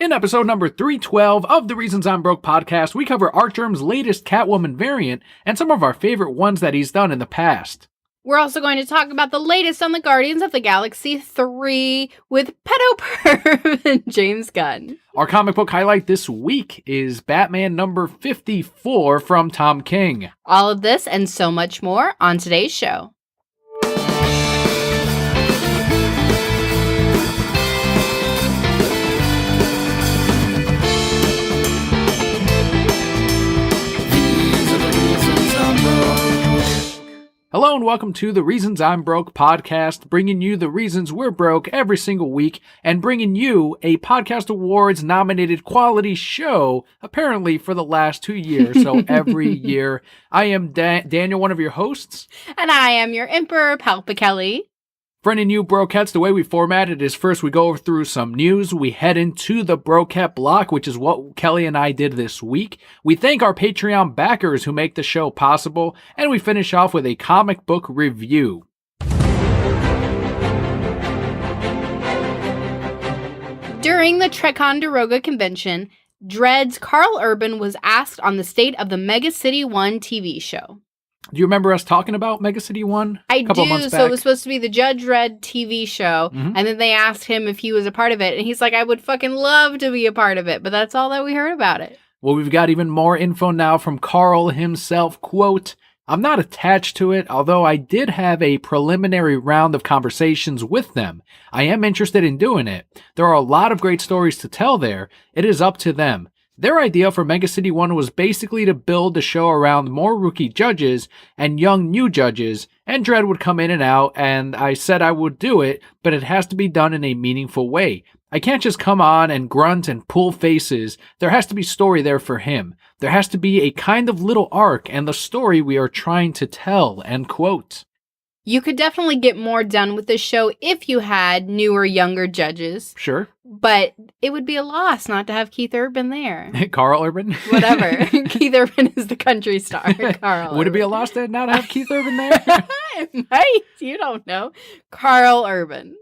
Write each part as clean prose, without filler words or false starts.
In episode number 312 of the Reasons I'm Broke podcast, we cover Artgerm's latest Catwoman variant and some of our favorite ones that he's done in the past. We're also going to talk about the latest on the Guardians of the Galaxy 3 with Pedo Perv and James Gunn. Our comic book highlight this week is Batman number 54 from Tom King. All of this and so much more on today's show. Hello and welcome to the Reasons I'm Broke podcast, bringing you the reasons we're broke every single week and bringing you a Podcast Awards nominated quality show, apparently for the last 2 years, so every year. I am Daniel, one of your hosts. And I am your Emperor, Palpa Kelli. For any new Brokettes, the way we format it is first we go through some news, we head into the Brokette block, which is what Kelli and I did this week. We thank our Patreon backers who make the show possible, and we finish off with a comic book review. During the Ticonderoga convention, Dredd's Carl Urban was asked on the state of the Mega City 1 TV show. Do you remember us talking about Mega City 1? I do. So it was supposed to be the Judge Dredd TV show. Mm-hmm. And then they asked him if he was a part of it. And he's like, I would fucking love to be a part of it. But that's all that we heard about it. Well, we've got even more info now from Carl himself. Quote, I'm not attached to it, although I did have a preliminary round of conversations with them. I am interested in doing it. There are a lot of great stories to tell there. It is up to them. Their idea for Mega City 1 was basically to build the show around more rookie judges and young new judges, and Dredd would come in and out, and I said I would do it, but it has to be done in a meaningful way. I can't just come on and grunt and pull faces. There has to be story there for him. There has to be a kind of little arc and the story we are trying to tell, end quote. You could definitely get more done with this show if you had newer, younger judges. Sure. But it would be a loss not to have Keith Urban there. Carl Urban? Whatever. Keith Urban is the country star. Carl Would it be a loss to not have Keith Urban there? It might. You don't know. Carl Urban.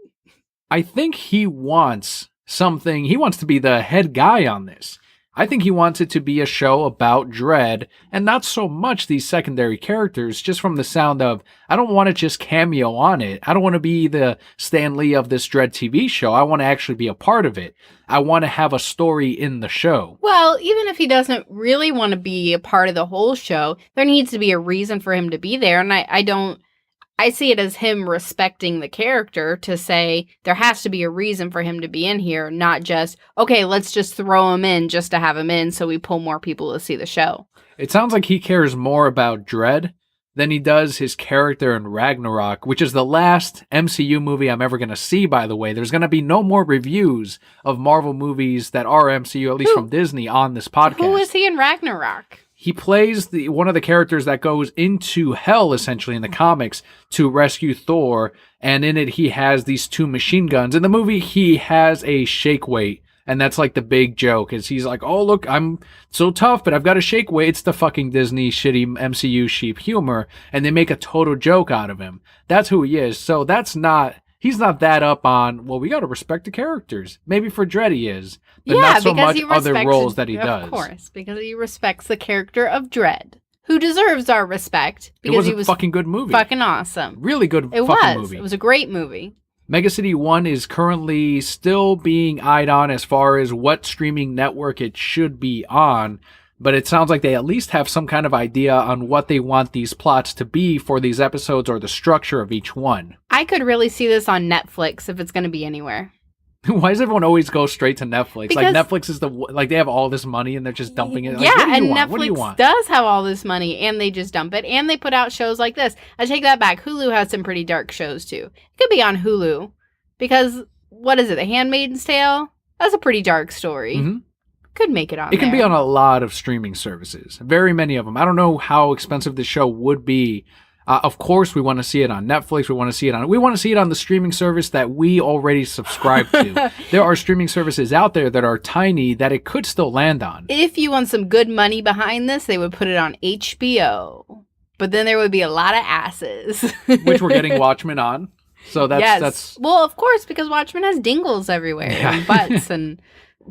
I think he wants something. He wants to be the head guy on this. I think he wants it to be a show about Dredd and not so much these secondary characters, just from the sound of, I don't want to just cameo on it. I don't want to be the Stan Lee of this Dredd TV show. I want to actually be a part of it. I want to have a story in the show. Well, even if he doesn't really want to be a part of the whole show, there needs to be a reason for him to be there. And I see it as him respecting the character to say there has to be a reason for him to be in here, not just, okay, let's just throw him in just to have him in so we pull more people to see the show. It sounds like he cares more about Dredd than he does his character in Ragnarok, which is the last MCU movie I'm ever going to see, by the way. There's going to be no more reviews of Marvel movies that are MCU, at least from Disney, on this podcast. Who is he in Ragnarok? He plays one of the characters that goes into hell, essentially, in the comics to rescue Thor. And in it, he has these two machine guns. In the movie, he has a shake weight. And that's like the big joke is he's like, oh, look, I'm so tough, but I've got a shake weight. It's the fucking Disney shitty MCU sheep humor. And they make a total joke out of him. That's who he is. So he's not that up on, well, we got to respect the characters. Maybe for Dredd he is, but not so much other roles that he does. Of course, because he respects the character of Dredd, who deserves our respect. Because he was a fucking good movie. Fucking awesome. Really good movie. It was a great movie. Mega City 1 is currently still being eyed on as far as what streaming network it should be on. But it sounds like they at least have some kind of idea on what they want these plots to be for these episodes or the structure of each one. I could really see this on Netflix if it's going to be anywhere. Why does everyone always go straight to Netflix? Because, like, Netflix is they have all this money and they're just dumping it. Like, yeah, and Netflix does have all this money and they just dump it and they put out shows like this. I take that back. Hulu has some pretty dark shows too. It could be on Hulu because, what is it, The Handmaid's Tale? That's a pretty dark story. Mm-hmm. Could make it on It can be on a lot of streaming services. Very many of them. I don't know how expensive this show would be. Of course, we want to see it on Netflix. We want to see it on the streaming service that we already subscribe to. There are streaming services out there that are tiny that it could still land on. If you want some good money behind this, they would put it on HBO. But then there would be a lot of asses. Which we're getting Watchmen on. So that's well, of course, because Watchmen has dingles everywhere Yeah. and butts and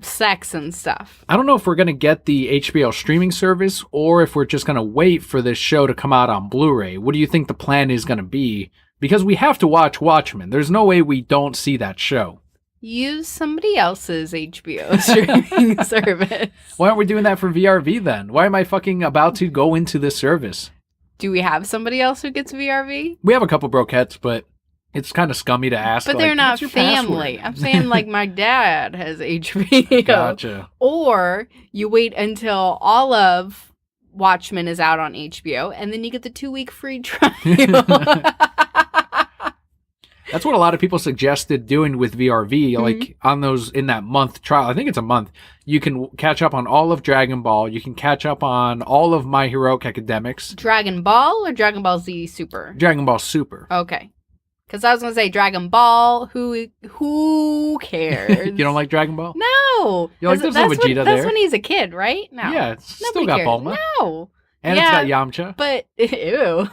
sex and stuff. I don't know if we're going to get the HBO streaming service or if we're just going to wait for this show to come out on Blu-ray. What do you think the plan is going to be? Because we have to watch Watchmen. There's no way we don't see that show. Use somebody else's HBO streaming service. Why aren't we doing that for VRV then? Why am I fucking about to go into this service? Do we have somebody else who gets VRV? We have a couple brokettes, but it's kind of scummy to ask. But like, they're not "What's your family. password?" I'm saying like my dad has HBO. Gotcha. Or you wait until all of Watchmen is out on HBO and then you get the 2-week free trial. That's what a lot of people suggested doing with VRV, like on those in that month trial. I think it's a month. You can catch up on all of Dragon Ball. You can catch up on all of My Heroic Academics. Dragon Ball or Dragon Ball Z Super? Dragon Ball Super. Okay. Because I was going to say Dragon Ball, who cares? You don't like Dragon Ball? No. You like, there's no Vegeta That's there. when he's a kid, right? No. Yeah, it's Nobody still got cares. Bulma. No. And Yeah, it's got Yamcha. But, ew.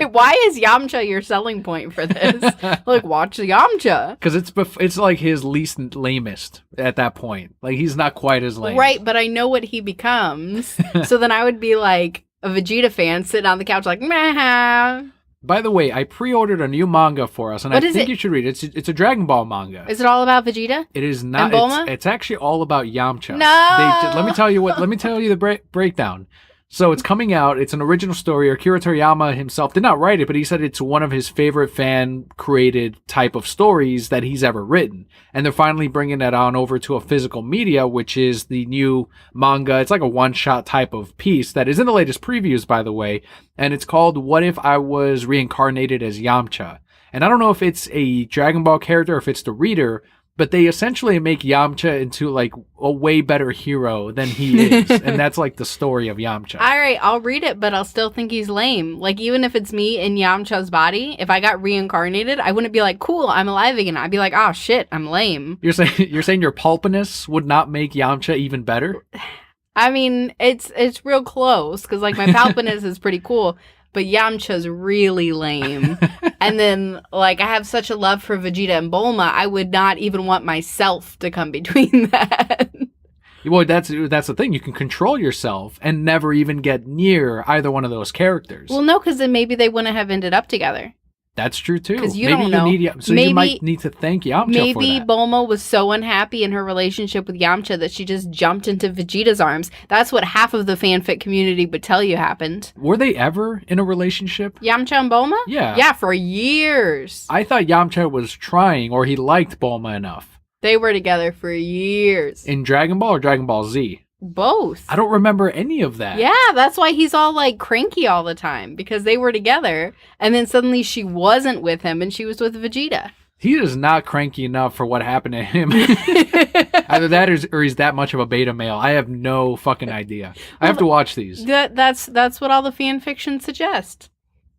why is Yamcha your selling point for this? Like, watch Yamcha. Because it's like his least lamest at that point. Like, he's not quite as lame. Right, but I know what he becomes. So then I would be like a Vegeta fan sitting on the couch like, meh. By the way, I pre-ordered a new manga for us, and What I is think it? you should read it. It's a Dragon Ball manga. Is it all about Vegeta? It is not. And Bulma? It's actually all about Yamcha. No! Let me tell you the breakdown. So it's coming out. It's an original story. Akira Toriyama himself did not write it, but he said it's one of his favorite fan-created type of stories that he's ever written. And they're finally bringing that on over to a physical media, which is the new manga. It's like a one-shot type of piece that is in the latest previews, by the way. And it's called What If I Was Reincarnated as Yamcha? And I don't know if it's a Dragon Ball character or if it's the reader, but they essentially make Yamcha into like a way better hero than he is. And that's like the story of Yamcha. All right, I'll read it, but I'll still think he's lame. Like, even if it's me in Yamcha's body, if I got reincarnated, I wouldn't be like, cool, I'm alive again. I'd be like, oh, shit, I'm lame. You're saying your pulpiness would not make Yamcha even better? I mean, it's real close, because, like, my Palpinus is pretty cool, but Yamcha's really lame. And then, like, I have such a love for Vegeta and Bulma, I would not even want myself to come between that. Well, that's the thing. You can control yourself and never even get near either one of those characters. Well, no, because then maybe they wouldn't have ended up together. That's true, too. 'Cause you don't know. You might need to thank Yamcha for Maybe that. Bulma was so unhappy in her relationship with Yamcha that she just jumped into Vegeta's arms. That's what half of the fanfic community would tell you happened. Were they ever in a relationship? Yamcha and Bulma? Yeah. Yeah, for years. I thought Yamcha was trying, or he liked Bulma enough. They were together for years. In Dragon Ball or Dragon Ball Z? Both. I don't remember any of that. Yeah, that's why he's all like cranky all the time, because they were together and then suddenly she wasn't with him and she was with Vegeta. He is not cranky enough for what happened to him. Either that or he's that much of a beta male. I have no fucking idea. I have to watch these. That's what all the fan fiction suggests.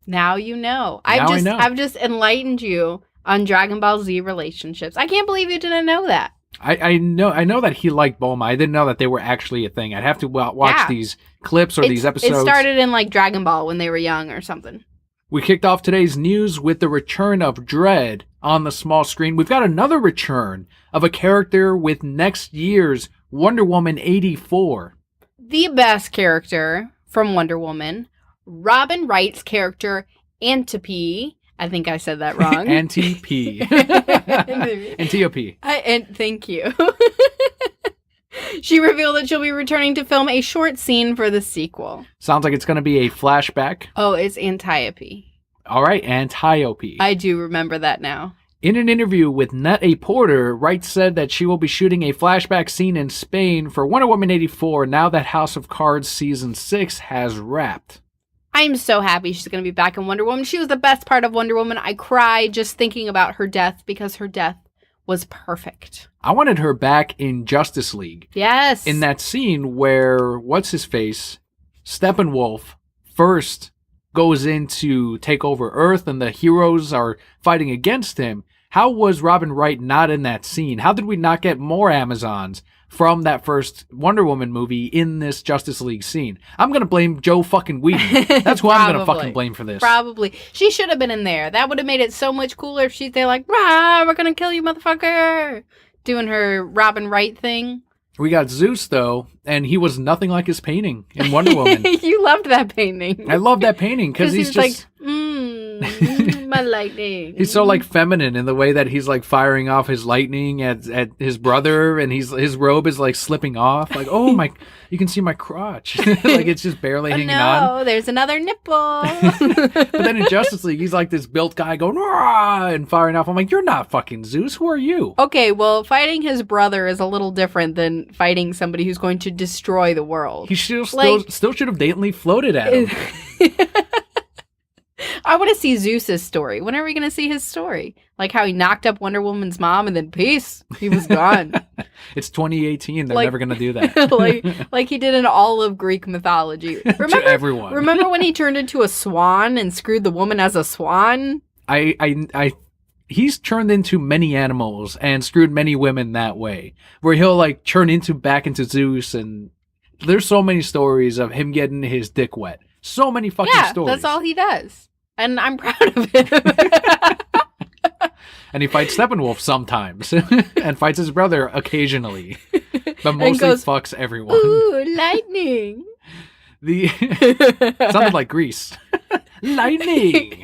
Now you know. I know. I've just enlightened you on Dragon Ball Z relationships. I can't believe you didn't know that. I know that he liked Bulma. I didn't know that they were actually a thing. I'd have to watch these clips or these episodes. It started in like Dragon Ball when they were young or something. We kicked off today's news with the return of Dredd on the small screen. We've got another return of a character with next year's Wonder Woman 84. The best character from Wonder Woman, Robin Wright's character, Antipy. I think I said that wrong. Antip. Antiope. And thank you. She revealed that she'll be returning to film a short scene for the sequel. Sounds like it's going to be a flashback. Oh, it's Antiope. All right, Antiope. I do remember that now. In an interview with Net A Porter, Wright said that she will be shooting a flashback scene in Spain for Wonder Woman 84 now that House of Cards Season 6 has wrapped. I'm so happy she's going to be back in Wonder Woman. She was the best part of Wonder Woman. I cried just thinking about her death because her death was perfect. I wanted her back in Justice League. Yes. In that scene where, what's-his-face, Steppenwolf first goes in to take over Earth and the heroes are fighting against him, How was Robin Wright not in that scene? How did we not get more Amazons from that first Wonder Woman movie in this Justice League scene? I'm going to blame Joe fucking Whedon. That's who I'm going to fucking blame for this. Probably. She should have been in there. That would have made it so much cooler if she's there like, rah, we're going to kill you, motherfucker. Doing her Robin Wright thing. We got Zeus, though, and he was nothing like his painting in Wonder Woman. You loved that painting. I love that painting because he's just... like, my lightning. He's so, like, feminine in the way that he's, like, firing off his lightning at his brother, and his robe is, like, slipping off. Like, oh, my... You can see my crotch. Like, it's just barely hanging on. No, there's another nipple. But then in Justice League, he's like this built guy going, rah, and firing off. I'm like, you're not fucking Zeus. Who are you? Okay, well, fighting his brother is a little different than fighting somebody who's going to destroy the world. He still should have daintily floated at him. I want to see Zeus's story. When are we going to see his story? Like how he knocked up Wonder Woman's mom and then peace, he was gone. It's 2018. They're never going to do that. like he did in all of Greek mythology. To everyone. Remember when he turned into a swan and screwed the woman as a swan? He's turned into many animals and screwed many women that way. Where he'll like turn back into Zeus, and there's so many stories of him getting his dick wet. So many fucking stories. That's all he does. And I'm proud of him. And he fights Steppenwolf sometimes. And fights his brother occasionally. But mostly fucks everyone. Ooh, lightning. Sounded like Grease. Lightning.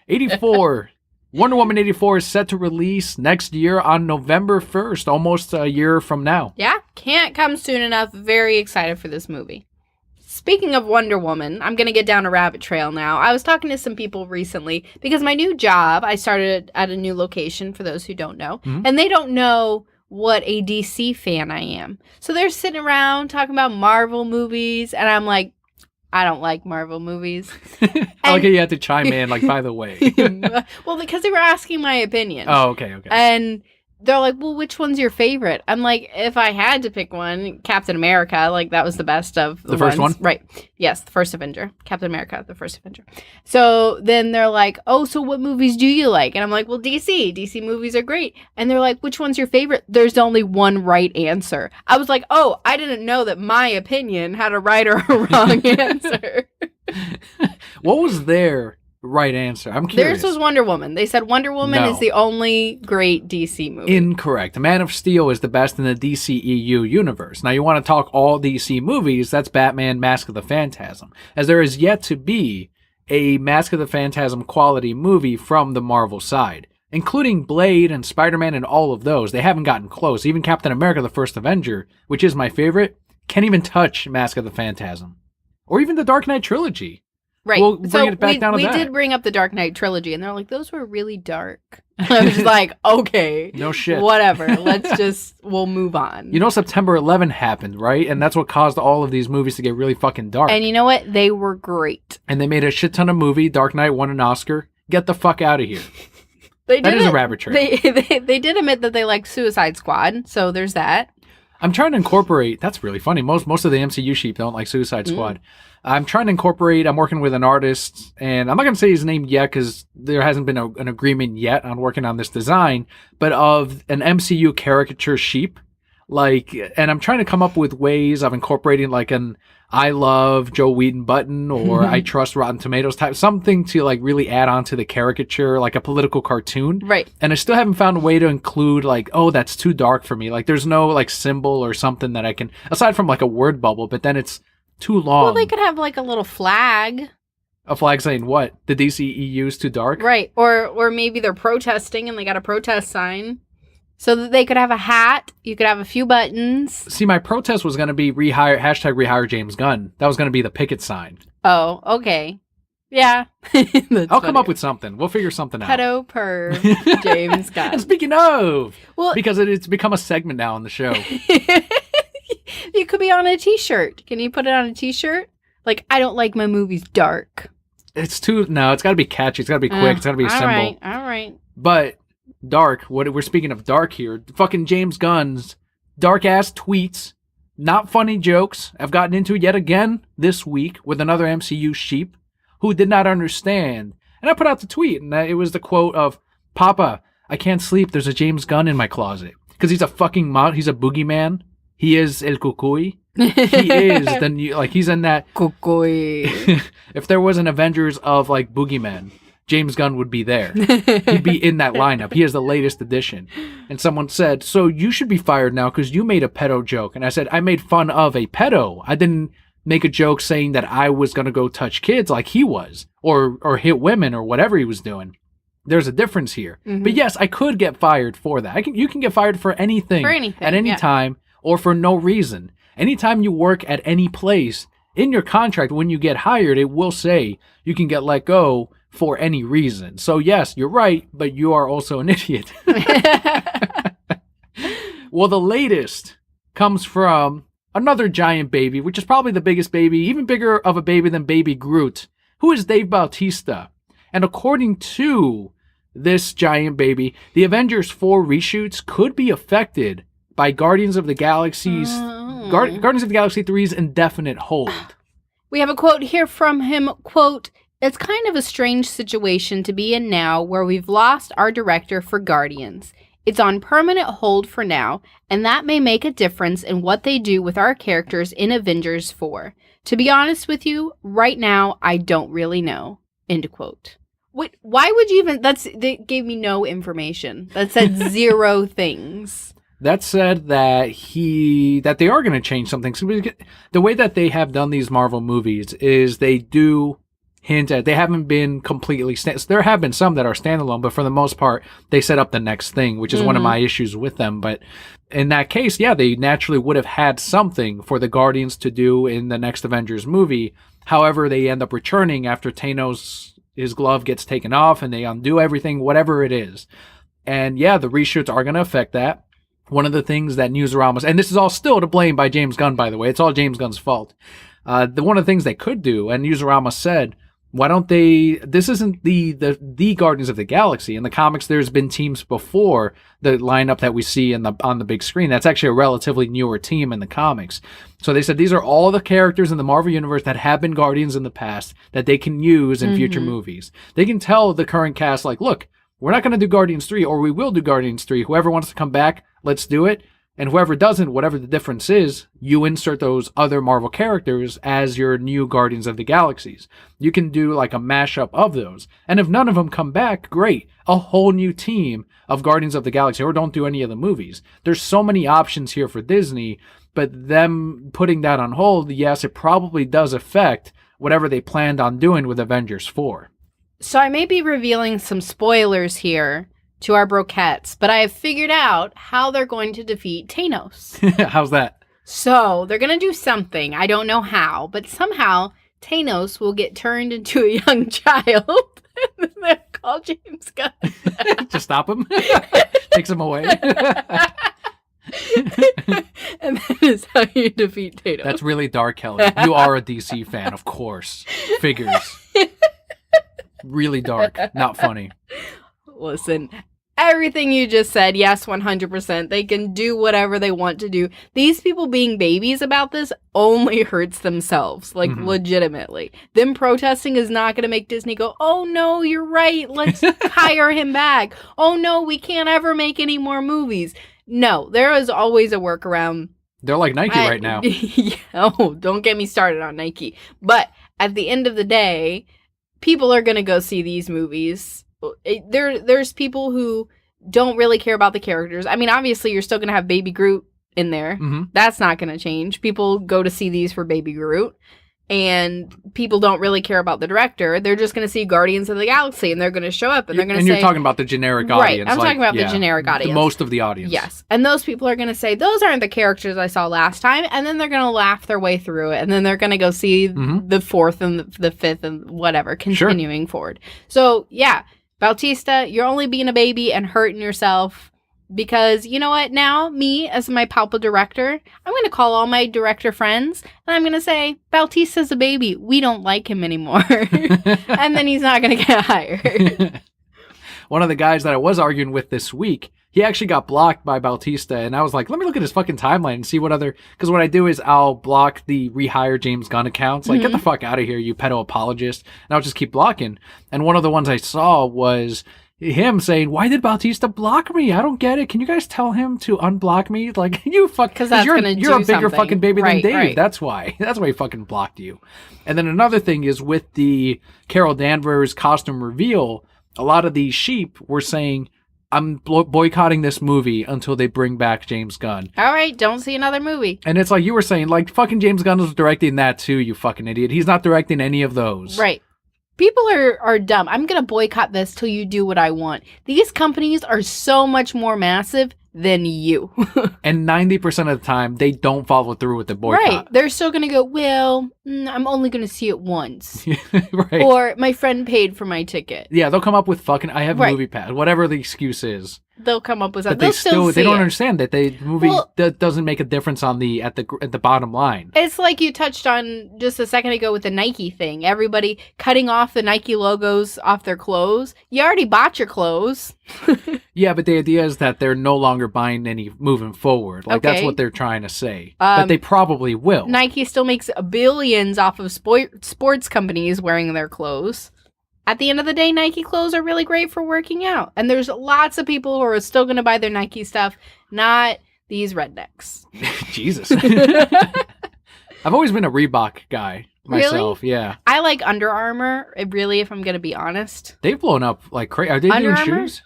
84. Wonder Woman 84 is set to release next year on November 1st. Almost a year from now. Yeah. Can't come soon enough. Very excited for this movie. Speaking of Wonder Woman, I'm going to get down a rabbit trail now. I was talking to some people recently because my new job, I started at a new location, for those who don't know, and they don't know what a DC fan I am. So they're sitting around talking about Marvel movies, and I'm like, I don't like Marvel movies. I like how you had to chime in, like, by the way. Well, because they were asking my opinion. Oh, okay. And they're like, well, which one's your favorite? I'm like, if I had to pick one, Captain America, like, that was the best of the first ones. One? Right. Yes, the first Avenger. Captain America, the first Avenger. So then they're like, oh, so what movies do you like? And I'm like, well, DC. DC movies are great. And they're like, which one's your favorite? There's only one right answer. I was like, oh, I didn't know that my opinion had a right or a wrong answer. What was their right answer? I'm curious. Theirs was Wonder Woman. They said Wonder Woman is the only great DC movie. Incorrect. Man of Steel is the best in the DCEU universe. Now, you want to talk all DC movies, that's Batman Mask of the Phantasm, as there is yet to be a Mask of the Phantasm quality movie from the Marvel side. Including Blade and Spider-Man and all of those. They haven't gotten close. Even Captain America, the First Avenger, which is my favorite, can't even touch Mask of the Phantasm. Or even the Dark Knight trilogy. Right. We'll bring it back down to that. We did bring up the Dark Knight trilogy, and they're like, those were really dark. I was like, okay. No shit. Whatever. We'll move on. You know, September 11 happened, right? And that's what caused all of these movies to get really fucking dark. And you know what? They were great. And they made a shit ton of movie. Dark Knight won an Oscar. Get the fuck out of here. That is a rabbit trail. They did admit that they liked Suicide Squad, so there's that. I'm trying to incorporate. That's really funny. Most of the MCU sheep don't like Suicide Squad. I'm trying to incorporate. I'm working with an artist, and I'm not going to say his name yet because there hasn't been an agreement yet on working on this design, but of an MCU caricature sheep. And I'm trying to come up with ways of incorporating like an I love Joe Whedon button or I trust Rotten Tomatoes type, something to like really add on to the caricature, like a political cartoon. Right. And I still haven't found a way to include like, oh, that's too dark for me. Like there's no like symbol or something that I can, aside from like a word bubble, but then it's too long. Well, they could have like a little flag. A flag saying what? The DCEU's too dark? Right. Or maybe they're protesting and they got a protest sign. So that they could have a hat. You could have a few buttons. See, my protest was going to be #rehire James Gunn. That was going to be the picket sign. Oh, okay. Yeah. I'll come up with something. We'll figure something out. Pedo per James Gunn. And speaking of, because it's become a segment now on the show. You could be on a t-shirt. Can you put it on a t-shirt? Like, I don't like my movies dark. It's got to be catchy. It's got to be quick. It's got to be a symbol. All right. But dark, we're speaking of dark here. Fucking James Gunn's dark ass tweets, not funny jokes, I've gotten into yet again this week with another MCU sheep who did not understand And I put out the tweet, and it was the quote of, "Papa, I can't sleep. There's a James Gunn in my closet." Because he's a fucking he's a boogeyman. He is El Cucuy. He is. Then he's in that. Cucuy. If there was an Avengers of like boogeymen, James Gunn would be there. He'd be in that lineup. He is the latest addition. And someone said, "So you should be fired now because you made a pedo joke." And I said, "I made fun of a pedo. I didn't make a joke saying that I was going to go touch kids like he was or hit women or whatever he was doing." There's a difference here. Mm-hmm. But yes, I could get fired for that. You can get fired for anything at any time or for no reason. Anytime you work at any place, in your contract when you get hired, it will say you can get let go for any reason. So yes, you're right, but you are also an idiot. Well, the latest comes from another giant baby, which is probably the biggest baby, even bigger of a baby than Baby Groot, who is Dave Bautista. And according to this giant baby, the Avengers 4 reshoots could be affected by Guardians of the Galaxy's Guardians of the Galaxy 3's indefinite hold. We have a quote here from him, quote, "It's kind of a strange situation to be in now where we've lost our director for Guardians. It's on permanent hold for now, and that may make a difference in what they do with our characters in Avengers 4. To be honest with you, right now, I don't really know." End quote. Why would you even... They gave me no information. That said 0 things. That said that they are going to change something. So the way that they have done these Marvel movies is they do hint at, they haven't been completely, there have been some that are standalone, but for the most part, they set up the next thing, which is one of my issues with them. But in that case, yeah, they naturally would have had something for the Guardians to do in the next Avengers movie. However, they end up returning after Thanos, his glove gets taken off and they undo everything, whatever it is. And yeah, the reshoots are going to affect that. One of the things that Newsarama, and this is all still to blame by James Gunn, by the way, it's all James Gunn's fault. One of the things they could do, and Newsarama said, why don't they, this isn't the Guardians of the Galaxy. In the comics, there's been teams before the lineup that we see on the big screen. That's actually a relatively newer team in the comics. So they said these are all the characters in the Marvel Universe that have been Guardians in the past that they can use in future movies. They can tell the current cast, like, look, we're not going to do Guardians 3, or we will do Guardians 3. Whoever wants to come back, let's do it. And whoever doesn't, whatever the difference is, you insert those other Marvel characters as your new Guardians of the Galaxies. You can do like a mashup of those. And if none of them come back, great. A whole new team of Guardians of the Galaxy, or don't do any of the movies. There's so many options here for Disney, but them putting that on hold, yes, it probably does affect whatever they planned on doing with Avengers 4. So I may be revealing some spoilers here to our broquettes, but I have figured out how they're going to defeat Thanos. How's that? So they're going to do something. I don't know how, but somehow Thanos will get turned into a young child. And they'll call James Gunn. To stop him? Takes him away. And that is how you defeat Thanos. That's really dark, Kelly. You are a DC fan, of course. Figures. Really dark. Not funny. Listen, everything you just said, yes, 100%. They can do whatever they want to do. These people being babies about this only hurts themselves, like legitimately. Them protesting is not going to make Disney go, oh no, you're right, let's hire him back. Oh no, we can't ever make any more movies. No, there is always a workaround. They're like Nike right now. Oh, don't get me started on Nike. But at the end of the day, people are going to go see these movies. There's people who don't really care about the characters. I mean, obviously, you're still going to have Baby Groot in there. That's not going to change. People go to see these for Baby Groot. And people don't really care about the director. They're just going to see Guardians of the Galaxy, and they're going to show up, and they're going to say... And you're talking about the generic audience. Right, I'm talking about the generic audience. Most of the audience. Yes. And those people are going to say, those aren't the characters I saw last time, and then they're going to laugh their way through it, and then they're going to go see the fourth and the fifth and whatever, continuing forward. So, yeah, Bautista, you're only being a baby and hurting yourself. Because, you know what, now, me, as my palpa director, I'm going to call all my director friends, and I'm going to say, Bautista's a baby. We don't like him anymore. And then he's not going to get hired. One of the guys that I was arguing with this week he actually got blocked by Bautista, and I was like, let me look at his fucking timeline and see what other, because what I do is I'll block the rehire James Gunn accounts, like, get the fuck out of here, you pedo apologist, and I'll just keep blocking. And one of the ones I saw was him saying, why did Bautista block me? I don't get it. Can you guys tell him to unblock me? Like, you fuck, because you're a bigger something. Fucking baby than Dave. Right. That's why he fucking blocked you. And then another thing is with the Carol Danvers costume reveal, a lot of these sheep were saying, I'm boycotting this movie until they bring back James Gunn. All right, don't see another movie. And it's like you were saying, like, fucking James Gunn was directing that too, you fucking idiot. He's not directing any of those. Right. People are dumb. I'm going to boycott this till you do what I want. These companies are so much more massive than you. And 90% of the time, they don't follow through with the boycott. Right. They're still going to go, well, I'm only going to see it once. Right. Or my friend paid for my ticket. Yeah, they'll come up with fucking, I have movie pass, whatever the excuse is. They'll come up with something. But they don't understand that the movie doesn't make a difference on the at the bottom line. It's like you touched on just a second ago with the Nike thing. Everybody cutting off the Nike logos off their clothes. You already bought your clothes. Yeah, but the idea is that they're no longer buying any moving forward. Like, that's what they're trying to say. But they probably will. Nike still makes billions off of sports companies wearing their clothes. At the end of the day, Nike clothes are really great for working out. And there's lots of people who are still going to buy their Nike stuff, not these rednecks. Jesus. I've always been a Reebok guy myself. Really? Yeah. I like Under Armour, really, if I'm going to be honest. They've blown up like crazy. Are they doing shoes?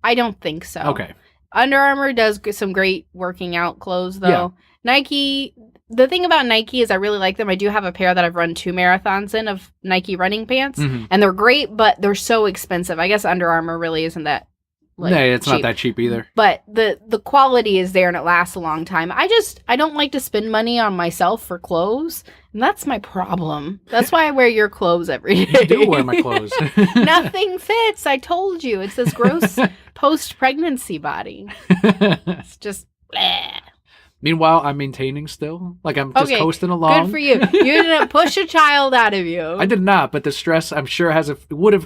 I don't think so. Okay. Under Armour does some great working out clothes, though. Yeah. Nike... The thing about Nike is I really like them. I do have a pair that I've run 2 marathons in of Nike running pants, and they're great, but they're so expensive. I guess Under Armour really isn't that it's cheap. Not that cheap either. But the quality is there and it lasts a long time. I don't like to spend money on myself for clothes, and that's my problem. That's why I wear your clothes every day. You do wear my clothes. Nothing fits. I told you. It's this gross post-pregnancy body. It's just bleh. Meanwhile, I'm maintaining still. Like, I'm just coasting along. Good for you. You didn't push a child out of you. I did not, but the stress, I'm sure,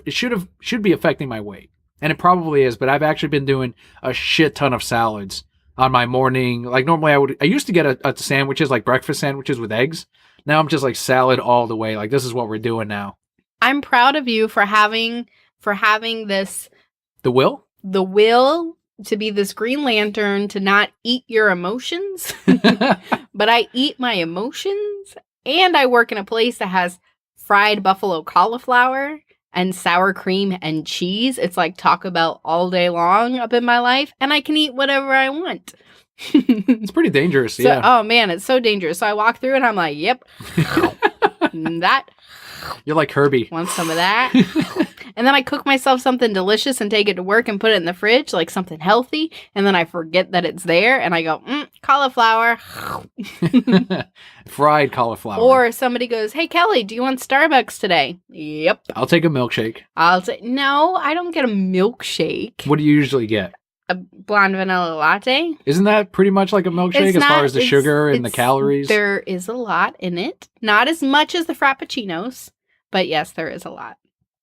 should be affecting my weight. And it probably is, but I've actually been doing a shit ton of salads on my morning. Like, normally I used to get a sandwiches, like breakfast sandwiches with eggs. Now I'm just like salad all the way. Like, this is what we're doing now. I'm proud of you for having this. The will? The will to be this Green Lantern, to not eat your emotions, but I eat my emotions, and I work in a place that has fried buffalo cauliflower and sour cream and cheese. It's like Taco Bell all day long up in my life, and I can eat whatever I want. It's pretty dangerous, yeah. Oh man, it's so dangerous. So I walk through and I'm like, yep, that. You're like Herbie. Want some of that? And then I cook myself something delicious and take it to work and put it in the fridge, like something healthy. And then I forget that it's there and I go, cauliflower. Fried cauliflower. Or somebody goes, hey, Kelly, do you want Starbucks today? Yep. I'll take a milkshake. I'll say, no, I don't get a milkshake. What do you usually get? A blonde vanilla latte. Isn't that pretty much like a milkshake as far as the sugar and the calories? There is a lot in it. Not as much as the Frappuccinos, but yes, there is a lot.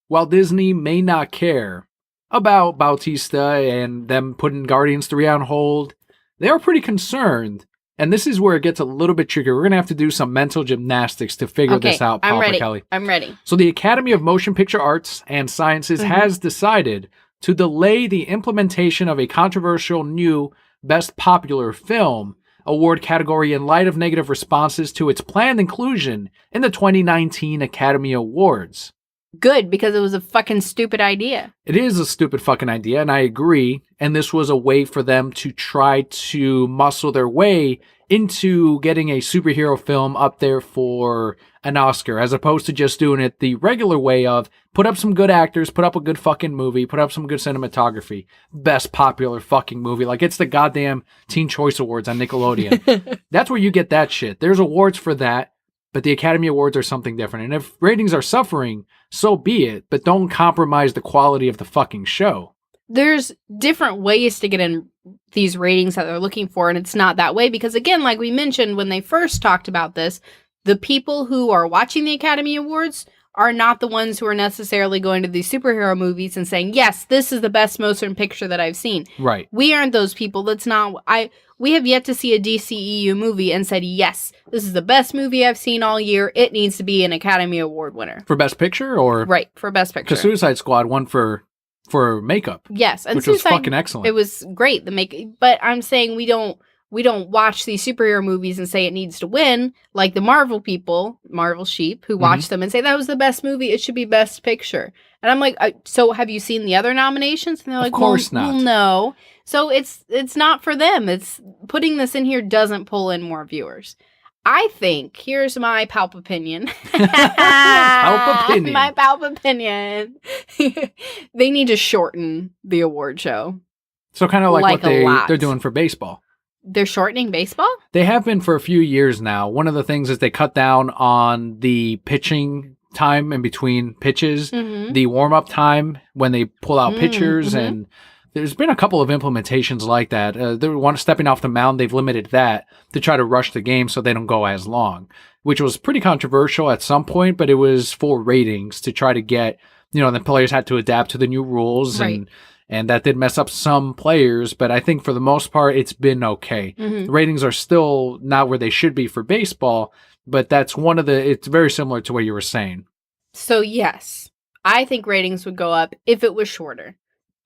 While Disney may not care about Bautista and them putting Guardians 3 on hold, they are pretty concerned. And this is where it gets a little bit tricky. We're going to have to do some mental gymnastics to figure this out, Papa Kelly. I'm ready. So the Academy of Motion Picture Arts and Sciences has decided to delay the implementation of a controversial new Best Popular Film award category in light of negative responses to its planned inclusion in the 2019 Academy Awards. Good, because it was a fucking stupid idea. It is a stupid fucking idea, and I agree. And this was a way for them to try to muscle their way into getting a superhero film up there for an Oscar, as opposed to just doing it the regular way of put up some good actors, put up a good fucking movie, put up some good cinematography. Best popular fucking movie. Like, it's the goddamn Teen Choice Awards on Nickelodeon. That's where you get that shit. There's awards for that. But the Academy Awards are something different. And if ratings are suffering, so be it. But don't compromise the quality of the fucking show. There's different ways to get in these ratings that they're looking for. And it's not that way. Because again, like we mentioned when they first talked about this, the people who are watching the Academy Awards are not the ones who are necessarily going to these superhero movies and saying, yes, this is the best motion picture that I've seen. Right. We aren't those people. We have yet to see a DCEU movie and said, yes, this is the best movie I've seen all year. It needs to be an Academy Award winner. For Best Picture or? Right, for Best Picture. Because Suicide Squad won for makeup. Yes. And which was fucking excellent. It was great. But I'm saying we don't watch these superhero movies and say it needs to win, like the Marvel people, Marvel sheep, who watch them and say that was the best movie, it should be Best Picture. And I'm like, so have you seen the other nominations? And they're like, of course well, not. No. So it's not for them. It's putting this in here doesn't pull in more viewers. I think, here's my palp opinion. Palp opinion. My palp opinion. They need to shorten the award show. So kind of like what they're doing for baseball. They're shortening baseball? They have been for a few years now. One of the things is they cut down on the pitching time in between pitches, the warm-up time when they pull out pitchers, and there's been a couple of implementations like that. They're stepping off the mound, they've limited that to try to rush the game so they don't go as long, which was pretty controversial at some point, but it was for ratings to try to get, the players had to adapt to the new rules, right. And that did mess up some players, but I think for the most part, it's been okay. The ratings are still not where they should be for baseball, but that's it's very similar to what you were saying. So yes, I think ratings would go up if it was shorter.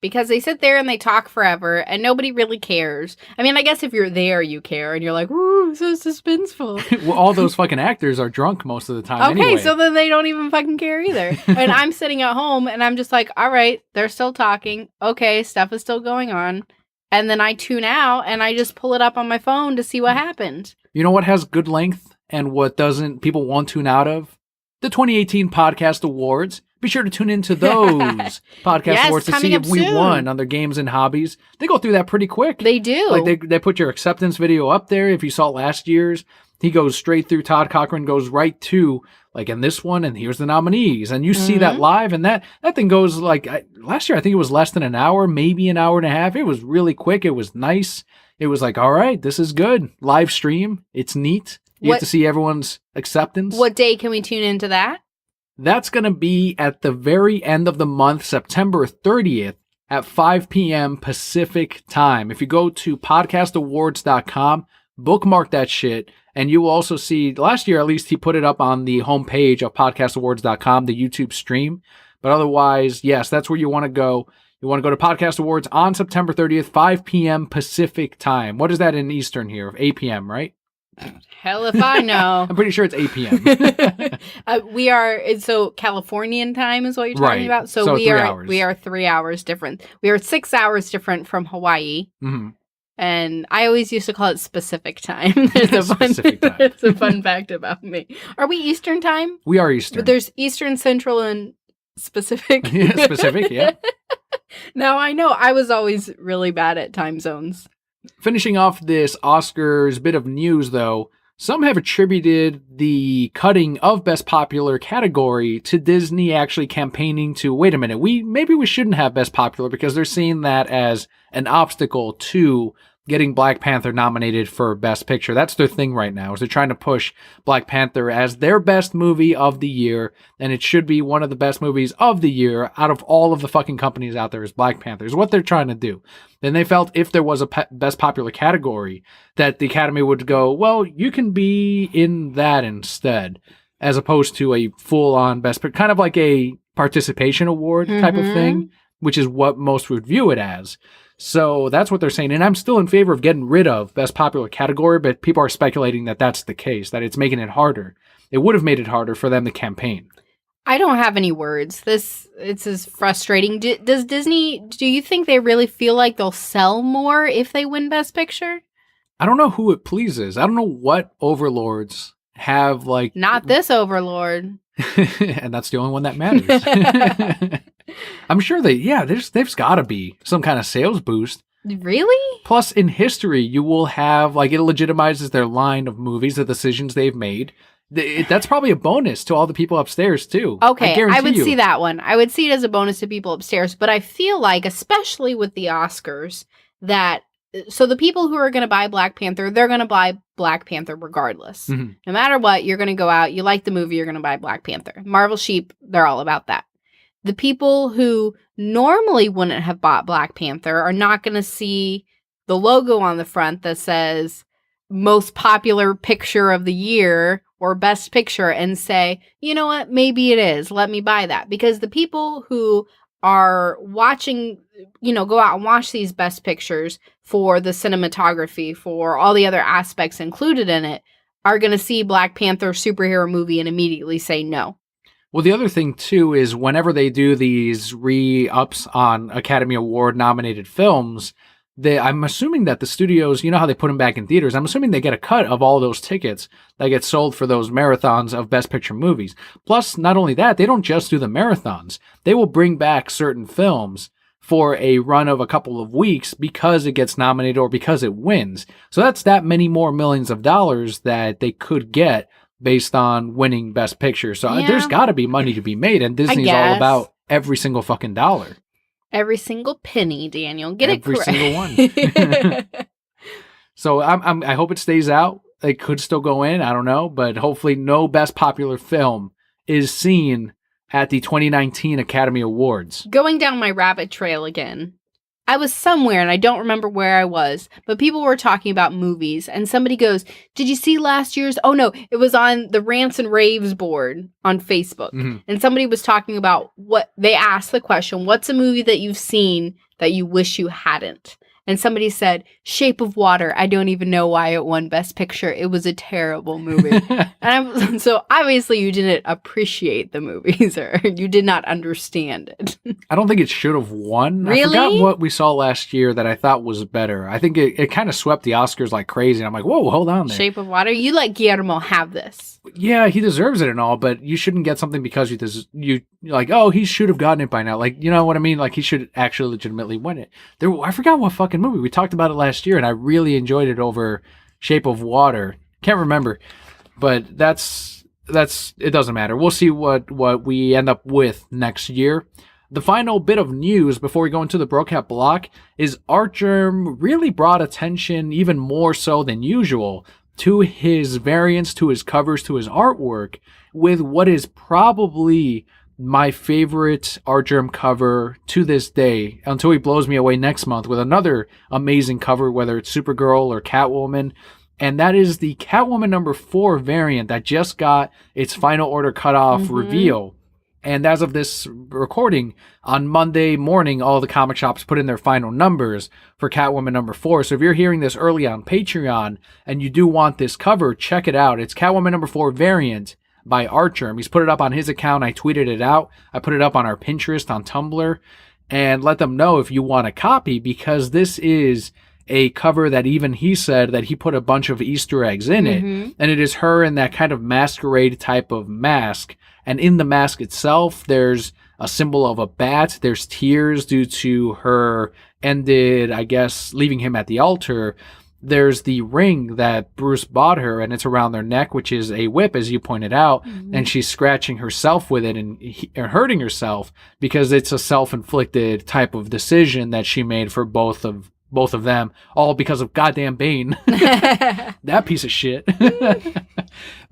Because they sit there and they talk forever and nobody really cares. I mean, I guess if you're there, you care and you're like, ooh, so suspenseful. Well, all those fucking actors are drunk most of the time anyway. Okay, so then they don't even fucking care either. And I'm sitting at home and I'm just like, all right, they're still talking. Okay, stuff is still going on. And then I tune out and I just pull it up on my phone to see what happened. You know what has good length and what doesn't, people won't tune out of? The 2018 Podcast Awards. Be sure to tune into those podcast awards to see if we won on their games and hobbies. They go through that pretty quick. They do. Like they put your acceptance video up there. If you saw last year's, he goes straight through. Todd Cochran goes right to like in this one, and here's the nominees, and you see that live, and that thing goes like last year. I think it was less than an hour, maybe an hour and a half. It was really quick. It was nice. It was like, all right, this is good. Live stream. It's neat. You get to see everyone's acceptance. What day can we tune into that? That's going to be at the very end of the month, September 30th at 5 p.m. Pacific time. If you go to podcastawards.com, bookmark that shit, and you will also see, last year at least, he put it up on the homepage of podcastawards.com, the YouTube stream. But otherwise, yes, that's where you want to go. You want to go to Podcast Awards on September 30th, 5 p.m. Pacific time. What is that in Eastern here? 8 p.m., right? Hell if I know. I'm pretty sure it's 8 p.m. We are, so Californian time is what you're talking about? So we 3 hours. We are 3 hours different. We are 6 hours different from Hawaii. And I always used to call it specific time. There's a fun fact about me. Are we Eastern time? We are Eastern. But there's Eastern, Central, and Specific. Specific, yeah. Now I know. I was always really bad at time zones. Finishing off this Oscars bit of news, though, some have attributed the cutting of Best Popular category to Disney actually campaigning to, wait a minute, maybe we shouldn't have Best Popular because they're seeing that as an obstacle to getting Black Panther nominated for Best Picture. That's their thing right now, is they're trying to push Black Panther as their best movie of the year, and it should be one of the best movies of the year out of all of the fucking companies out there is Black Panther, is what they're trying to do. Then they felt if there was a Best Popular category, that the Academy would go, well, you can be in that instead, as opposed to a full-on Best Picture, kind of like a participation award type of thing, which is what most would view it as. So that's what they're saying. And I'm still in favor of getting rid of Best Popular category, but people are speculating that that's the case, that it's making it harder. It would have made it harder for them to campaign. I don't have any words. It's as frustrating. Does Disney, do you think they really feel like they'll sell more if they win Best Picture? I don't know who it pleases. I don't know what overlords have like... Not this overlord. And that's the only one that matters. I'm sure there's got to be some kind of sales boost. Really? Plus, in history, you will have, like, it legitimizes their line of movies, the decisions they've made. That's probably a bonus to all the people upstairs, too. Okay, I would see that one. I would see it as a bonus to people upstairs. But I feel like, especially with the Oscars, that so the people who are going to buy Black Panther, they're going to buy Black Panther regardless. Mhm. No matter what, you're going to go out, you like the movie, you're going to buy Black Panther. Marvel sheep, they're all about that. The people who normally wouldn't have bought Black Panther are not going to see the logo on the front that says most popular picture of the year or best picture and say, you know what, maybe it is. Let me buy that. Because the people who are watching, go out and watch these best pictures for the cinematography, for all the other aspects included in it, are going to see Black Panther superhero movie and immediately say no. Well, the other thing, too, is whenever they do these re-ups on Academy Award nominated films, I'm assuming that the studios, you know how they put them back in theaters, I'm assuming they get a cut of all those tickets that get sold for those marathons of Best Picture movies. Plus, not only that, they don't just do the marathons. They will bring back certain films for a run of a couple of weeks because it gets nominated or because it wins. So that's that many more millions of dollars that they could get based on winning Best Picture. So there's got to be money to be made, and Disney's all about every single fucking dollar. Every single penny, Daniel. Get every it correct. Single one. So I hope it stays out. It could still go in. I don't know. But hopefully no Best Popular Film is seen at the 2019 Academy Awards. Going down my rabbit trail again. I was somewhere and I don't remember where I was, but people were talking about movies and somebody goes, did you see last year's? Oh no, it was on the Rants and Raves board on Facebook. Mm-hmm. And somebody was talking about they asked the question, what's a movie that you've seen that you wish you hadn't? And somebody said, Shape of Water. I don't even know why it won Best Picture. It was a terrible movie. So obviously you didn't appreciate the movies or you did not understand it. I don't think it should have won. Really? I forgot what we saw last year that I thought was better. I think it kind of swept the Oscars like crazy. And I'm like, whoa, hold on there. Shape of Water. You let Guillermo have this. Yeah, he deserves it and all, but you shouldn't get something because you like, oh, he should have gotten it by now. Like, you know what I mean? Like, he should actually legitimately win it. I forgot what fucking movie. We talked about it last year, and I really enjoyed it over Shape of Water. Can't remember, but that's it doesn't matter. We'll see what we end up with next year. The final bit of news before we go into the Brocat block is Artgerm really brought attention, even more so than usual, to his variants, to his covers, to his artwork, with what is probably my favorite Artgerm cover to this day, until he blows me away next month with another amazing cover, whether it's Supergirl or Catwoman. And that is the Catwoman number 4 variant that just got its final order cutoff reveal. And as of this recording, on Monday morning, all the comic shops put in their final numbers for Catwoman number 4. So if you're hearing this early on Patreon and you do want this cover, check it out. It's Catwoman number 4 variant by Artgerm. He's put it up on his account. I tweeted it out. I put it up on our Pinterest, on Tumblr, and let them know if you want a copy, because this is a cover that even he said that he put a bunch of Easter eggs in it. And it is her in that kind of masquerade type of mask. And in the mask itself, there's a symbol of a bat. There's tears due to her leaving him at the altar. There's the ring that Bruce bought her, and it's around their neck, which is a whip, as you pointed out, and she's scratching herself with it and hurting herself because it's a self-inflicted type of decision that she made for both of them, all because of goddamn Bane. That piece of shit.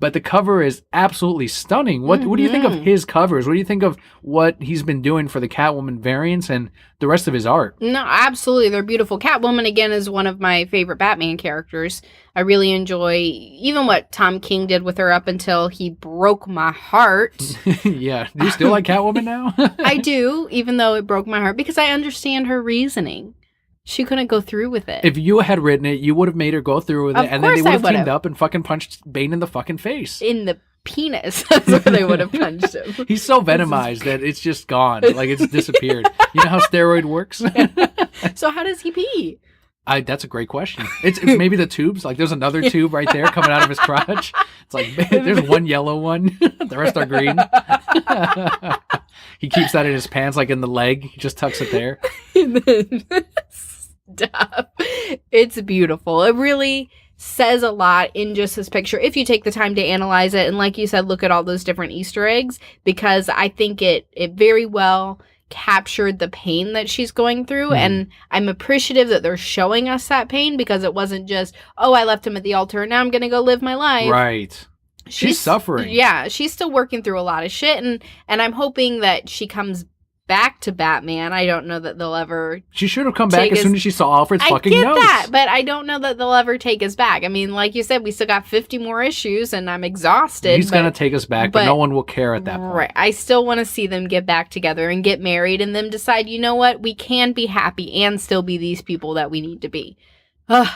But the cover is absolutely stunning. What do you think of his covers? What do you think of what he's been doing for the Catwoman variants and the rest of his art? No, absolutely. They're beautiful. Catwoman, again, is one of my favorite Batman characters. I really enjoy even what Tom King did with her up until he broke my heart. Yeah. Do you still like Catwoman now? I do, even though it broke my heart, because I understand her reasoning. She couldn't go through with it. If you had written it, you would have made her go through with it, and then they would have teamed up and fucking punched Bane in the fucking face. In the penis. That's where they would have punched him. He's so venomized that it's just gone. Like, it's disappeared. You know how steroid works? So how does he pee? That's a great question. It's maybe the tubes. Like, there's another tube right there coming out of his crotch. It's like, there's one yellow one. The rest are green. He keeps that in his pants, like in the leg. He just tucks it there. Stop. It's beautiful. It really says a lot in just this picture if you take the time to analyze it. And like you said, look at all those different Easter eggs, because I think it very well captured the pain that she's going through. And I'm appreciative that they're showing us that pain, because it wasn't just, oh, I left him at the altar and now I'm going to go live my life. Right. She's suffering. Yeah, she's still working through a lot of shit, and I'm hoping that she comes back to Batman. I don't know that they'll ever. She should have come back as soon as she saw Alfred's fucking notes. I get that, but I don't know that they'll ever take us back. I mean, like you said, we still got 50 more issues, and I'm exhausted. He's gonna take us back, but no one will care at that point. Right. I still want to see them get back together and get married, and them decide, you know what, we can be happy and still be these people that we need to be. Ugh.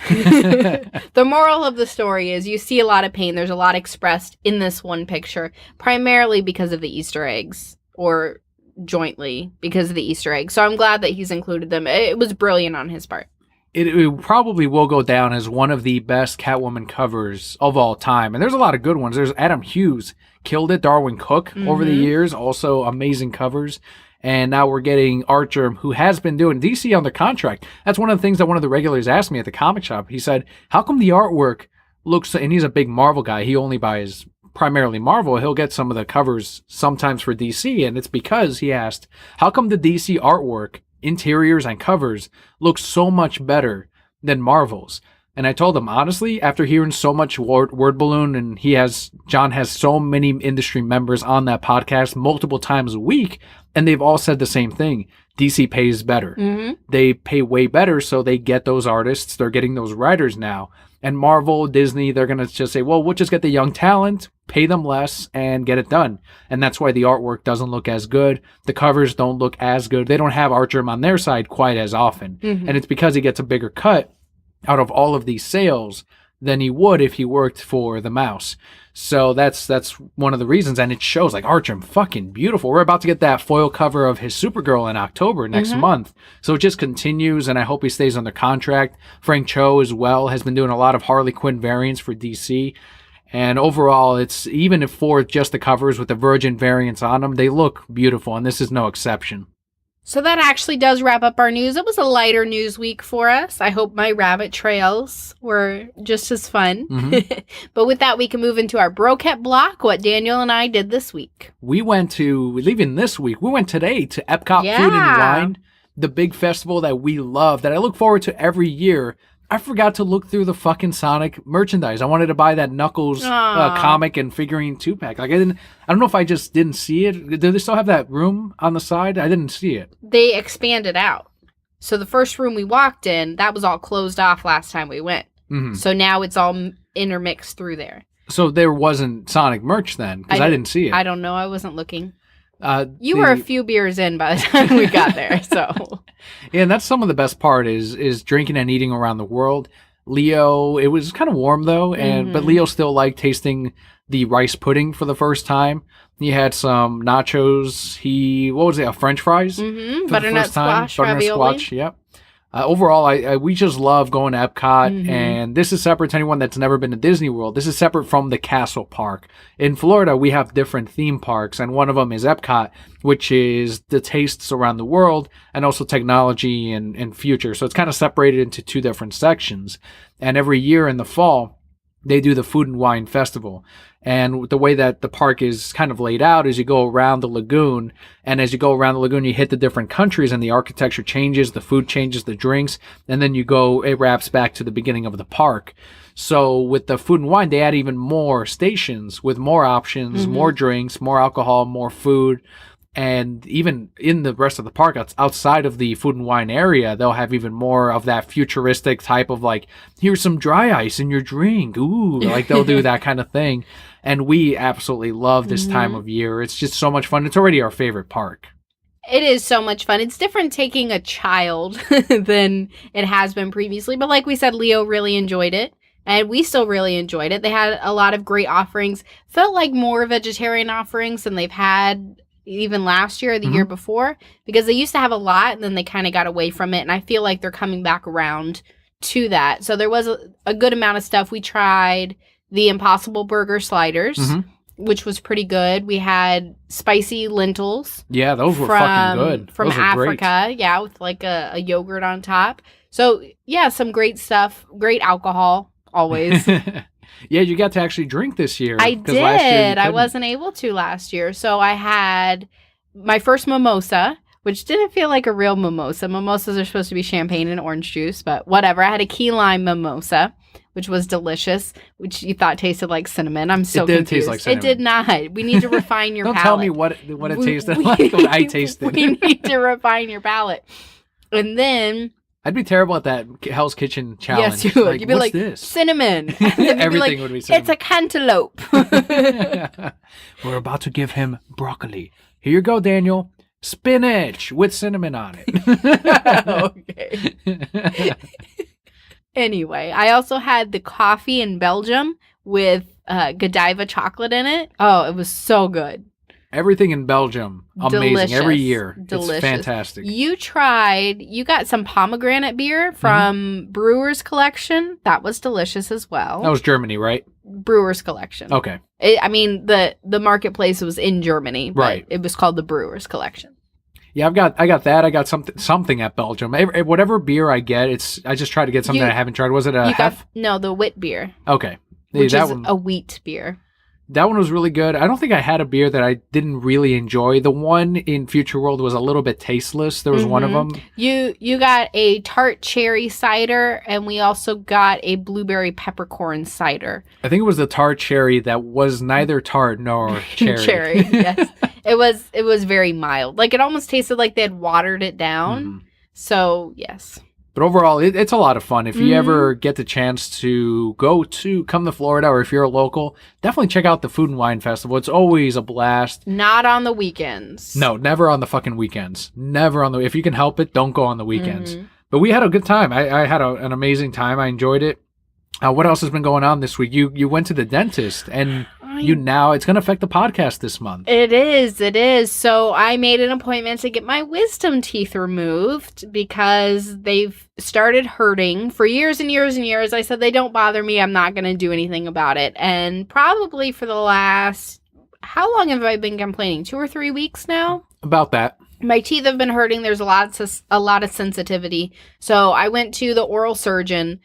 The moral of the story is you see a lot of pain. There's a lot expressed in this one picture, primarily because of the Easter eggs, or jointly because of the Easter eggs. So I'm glad that he's included them. It was brilliant on his part. It probably will go down as one of the best Catwoman covers of all time. And there's a lot of good ones. There's Adam Hughes, killed it. Darwin Cook over the years, also amazing covers. And now we're getting Artgerm, who has been doing DC under contract. That's one of the things that one of the regulars asked me at the comic shop. He said, how come the artwork looks, and he's a big Marvel guy. He only buys primarily Marvel. He'll get some of the covers sometimes for DC. And it's because he asked, how come the DC artwork, interiors and covers, look so much better than Marvel's? And I told him, honestly, after hearing so much word balloon, and John has so many industry members on that podcast multiple times a week, and they've all said the same thing. DC pays better. They pay way better, so they get those artists. They're getting those writers now. And Marvel, Disney, they're going to just say, well, we'll just get the young talent, pay them less, and get it done. And that's why the artwork doesn't look as good. The covers don't look as good. They don't have Artgerm on their side quite as often. And it's because he gets a bigger cut out of all of these sales than he would if he worked for the mouse. So that's one of the reasons, and it shows. Like, Artgerm, fucking beautiful. We're about to get that foil cover of his Supergirl in October next month. So it just continues, and I hope he stays under contract. Frank Cho as well has been doing a lot of Harley Quinn variants for DC. And overall, it's, even if for just the covers with the Virgin variants on them, they look beautiful, and this is no exception. So that actually does wrap up our news. It was a lighter news week for us. I hope my rabbit trails were just as fun. But with that, we can move into our Broket block, what Daniel and I did this week. Leaving this week, we went today to Epcot Food and Wine, the big festival that we love, that I look forward to every year. I forgot to look through the fucking Sonic merchandise. I wanted to buy that Knuckles comic and figurine 2-pack. Like, I don't know if I just didn't see it. Do they still have that room on the side? I didn't see it. They expanded out. So the first room we walked in, that was all closed off last time we went. So now it's all intermixed through there. So there wasn't Sonic merch then? Because I didn't see it. I don't know. I wasn't looking. You were a few beers in by the time we got there, so. Yeah, and that's some of the best part is drinking and eating around the world. Leo, it was kind of warm though, but Leo still liked tasting the rice pudding for the first time. He had some nachos. French fries? Butternut squash, ravioli. Yep. Overall, we just love going to Epcot, and this is separate to anyone that's never been to Disney World. This is separate from the Castle Park. In Florida, we have different theme parks, and one of them is Epcot, which is the tastes around the world, and also technology and future. So it's kind of separated into two different sections. And every year in the fall, they do the Food and Wine Festival. And the way that the park is kind of laid out is you go around the lagoon, and as you go around the lagoon, you hit the different countries, and the architecture changes, the food changes, the drinks, and then it wraps back to the beginning of the park. So with the Food and Wine, they add even more stations with more options, more drinks, more alcohol, more food. And even in the rest of the park, outside of the Food and Wine area, they'll have even more of that futuristic type of, like, here's some dry ice in your drink. Ooh, like they'll do that kind of thing. And we absolutely love this time of year. It's just so much fun. It's already our favorite park. It is so much fun. It's different taking a child than it has been previously. But like we said, Leo really enjoyed it. And we still really enjoyed it. They had a lot of great offerings. Felt like more vegetarian offerings than they've had even last year or the year before, because they used to have a lot and then they kind of got away from it, and I feel like they're coming back around to that. So there was a good amount of stuff. We tried the Impossible Burger sliders, which was pretty good. We had spicy lentils. Yeah, those were fucking good. From Africa, yeah, with like a yogurt on top. So yeah, some great stuff. Great alcohol, always. Yeah, you got to actually drink this year. I did. I wasn't able to last year. So I had my first mimosa, which didn't feel like a real mimosa. Mimosas are supposed to be champagne and orange juice, but whatever. I had a key lime mimosa, which was delicious, which you thought tasted like cinnamon. I'm so confused. It did taste like cinnamon. It did not. We need to refine your palate. Don't tell me what it tasted like when I tasted. We need to refine your palate. And then... I'd be terrible at that Hell's Kitchen challenge. Yes, you would. Like, You'd be like, this? Cinnamon. Everything would be cinnamon. It's a cantaloupe. We're about to give him broccoli. Here you go, Daniel. Spinach with cinnamon on it. Okay. Anyway, I also had the coffee in Belgium with Godiva chocolate in it. Oh, it was so good. Everything in Belgium, amazing. Delicious. Every year. Delicious. It's fantastic. You got some pomegranate beer from Brewer's Collection. That was delicious as well. That was Germany, right? Brewer's Collection. Okay. The marketplace was in Germany, but right. It was called the Brewer's Collection. Yeah, I got that. I got something at Belgium. Whatever beer I get, I just try to get something I haven't tried. Was it a Hef? No, the wit beer. Okay. Which is a wheat beer. That one was really good. I don't think I had a beer that I didn't really enjoy. The one in Future World was a little bit tasteless. There was one of them. You got a tart cherry cider, and we also got a blueberry peppercorn cider. I think it was the tart cherry that was neither tart nor cherry. Cherry, yes. It was very mild. Like, it almost tasted like they had watered it down. So, yes. But overall, it's a lot of fun. If you ever get the chance to come to Florida, or if you're a local, definitely check out the Food and Wine Festival. It's always a blast. Not on the weekends. No, never on the fucking weekends. Never on the... If you can help it, don't go on the weekends. But we had a good time. I had an amazing time. I enjoyed it. What else has been going on this week? You went to the dentist, and it's going to affect the podcast this month. It is. So I made an appointment to get my wisdom teeth removed because they've started hurting for years and years and years. I said, they don't bother me. I'm not going to do anything about it. And probably for the last, how long have I been complaining? 2 or 3 weeks now? About that. My teeth have been hurting. There's a lot of sensitivity. So I went to the oral surgeon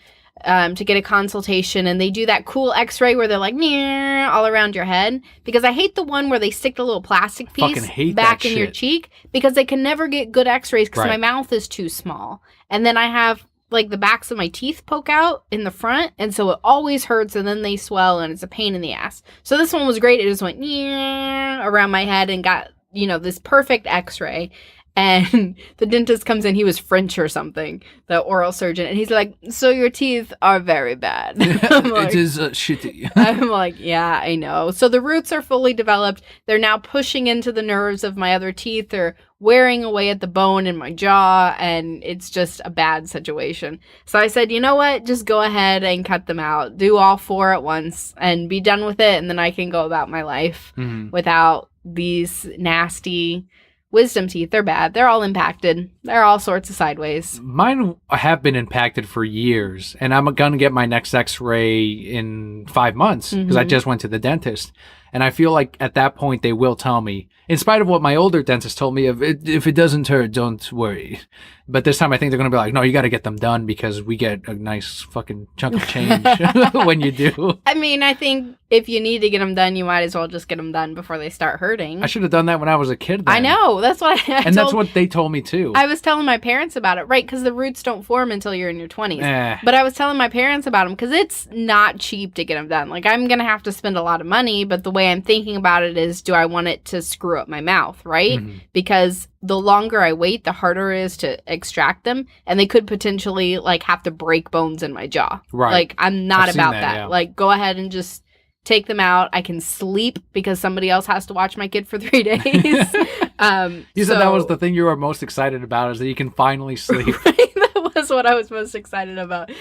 to get a consultation, and they do that cool x-ray where they're like all around your head, because I hate the one where they stick the little plastic piece back in your cheek, because they can never get good x-rays because my mouth is too small, and then I have like the backs of my teeth poke out in the front, and so it always hurts, and then they swell, and it's a pain in the ass. So this one was great. It just went around my head and got this perfect x-ray. And the dentist comes in, he was French or something, the oral surgeon, and he's like, so your teeth are very bad. Like, it is shitty. I'm like, yeah, I know. So the roots are fully developed. They're now pushing into the nerves of my other teeth. They're wearing away at the bone in my jaw, and it's just a bad situation. So I said, you know what? Just go ahead and cut them out. Do all 4 at once and be done with it, and then I can go about my life without these nasty... wisdom teeth. They're bad. They're all impacted. They're all sorts of sideways. Mine have been impacted for years, and I'm going to get my next x-ray in 5 months because I just went to the dentist. And I feel like at that point they will tell me, in spite of what my older dentist told me, if it doesn't hurt, don't worry. But this time I think they're going to be like, no, you got to get them done because we get a nice fucking chunk of change when you do. I mean, I think if you need to get them done, you might as well just get them done before they start hurting. I should have done that when I was a kid then. I know. That's what that's what they told me too. I was telling my parents about it, right? Because the roots don't form until you're in your 20s. But I was telling my parents about them because it's not cheap to get them done. Like, I'm going to have to spend a lot of money, but the way I'm thinking about it is, do I want it to screw up my mouth, right? Because the longer I wait, the harder it is to extract them, and they could potentially like have to break bones in my jaw. Right. Like, I'm not about that. Yeah. Like, go ahead and just take them out. I can sleep because somebody else has to watch my kid for 3 days. You said that was the thing you were most excited about, is that you can finally sleep. Right? That was what I was most excited about.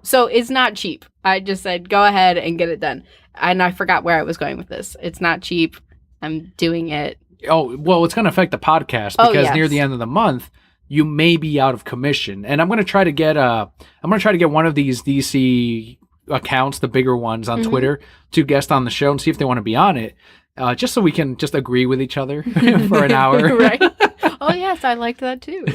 So it's not cheap. I just said, go ahead and get it done. And I forgot where I was going with this. It's not cheap. I'm doing it. Oh, well, it's going to affect the podcast because near the end of the month, you may be out of commission. And I'm going to try to get one of these DC accounts, the bigger ones on Twitter, to guest on the show and see if they want to be on it, just so we can just agree with each other for an hour. Right. Oh, yes, I liked that too.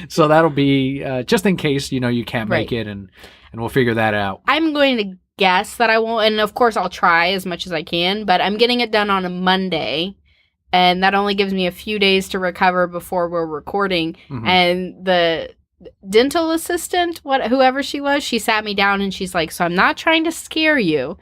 So that'll be just in case, you can't make it, and we'll figure that out. I'm going to guess that I won't, and of course I'll try as much as I can, but I'm getting it done on a Monday. and that only gives me a few days to recover before we're recording. And the dental assistant, whoever she was, she sat me down and she's like, so I'm not trying to scare you,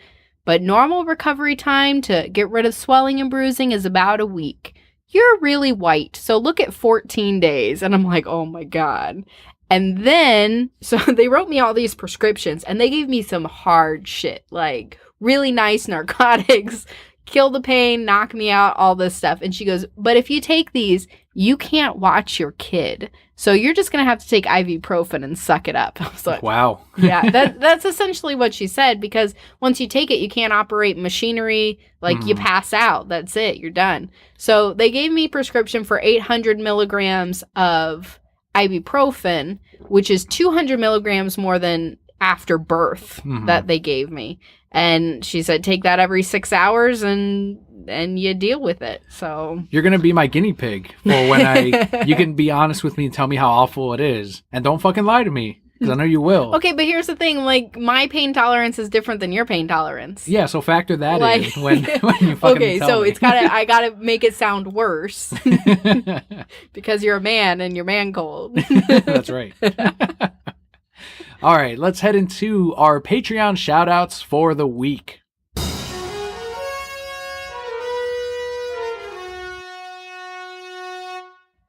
but normal recovery time to get rid of swelling and bruising is about a week. You're really white, so look at 14 days. And I'm like, oh my God. And then, so they wrote me all these prescriptions and they gave me some hard shit, like really nice narcotics, kill the pain, knock me out, all this stuff. And she goes, but if you take these, you can't watch your kid. So you're just going to have to take ibuprofen and suck it up. I was like, wow. Yeah, that's essentially what she said, because once you take it, you can't operate machinery. Like you pass out. That's it. You're done. So they gave me prescription for 800 milligrams of ibuprofen, which is 200 milligrams more than after birth that they gave me. And she said, take that every 6 hours and you deal with it. So you're going to be my guinea pig for when you can be honest with me and tell me how awful it is. And don't fucking lie to me, because I know you will. Okay, but here's the thing. Like, my pain tolerance is different than your pain tolerance. Yeah, so factor that in when you fucking okay, tell so me. I gotta make it sound worse. Because you're a man and you're man cold. That's right. All right, let's head into our Patreon shout-outs for the week.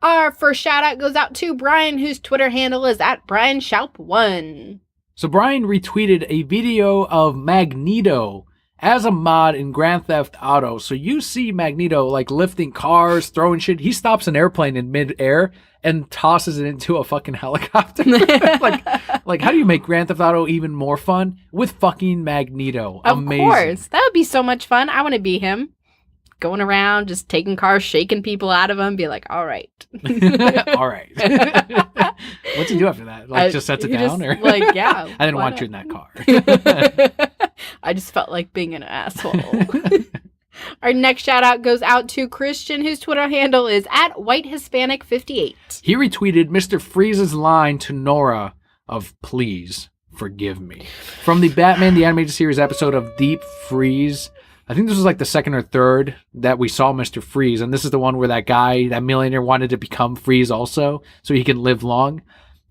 Our first shout-out goes out to Brian, whose Twitter handle is @BrianSchaub1. So Brian retweeted a video of Magneto as a mod in Grand Theft Auto. So you see Magneto like lifting cars, throwing shit. He stops an airplane in midair and tosses it into a fucking helicopter. like how do you make Grand Theft Auto even more fun? With fucking Magneto. Amazing. Of course. That would be so much fun. I want to be him. Going around, just taking cars, shaking people out of them, be like, all right. All right. What's he do after that? Like, just sets it down? Or? Like, yeah. I didn't want you in that car. I just felt like being an asshole. Our next shout out goes out to Christian, whose Twitter handle is @WhiteHispanic58. He retweeted Mr. Freeze's line to Nora of "Please forgive me" from the Batman the Animated Series episode of Deep Freeze. I think this was like the second or third that we saw Mr. Freeze, and this is the one where that guy, that millionaire, wanted to become Freeze also, so he can live long.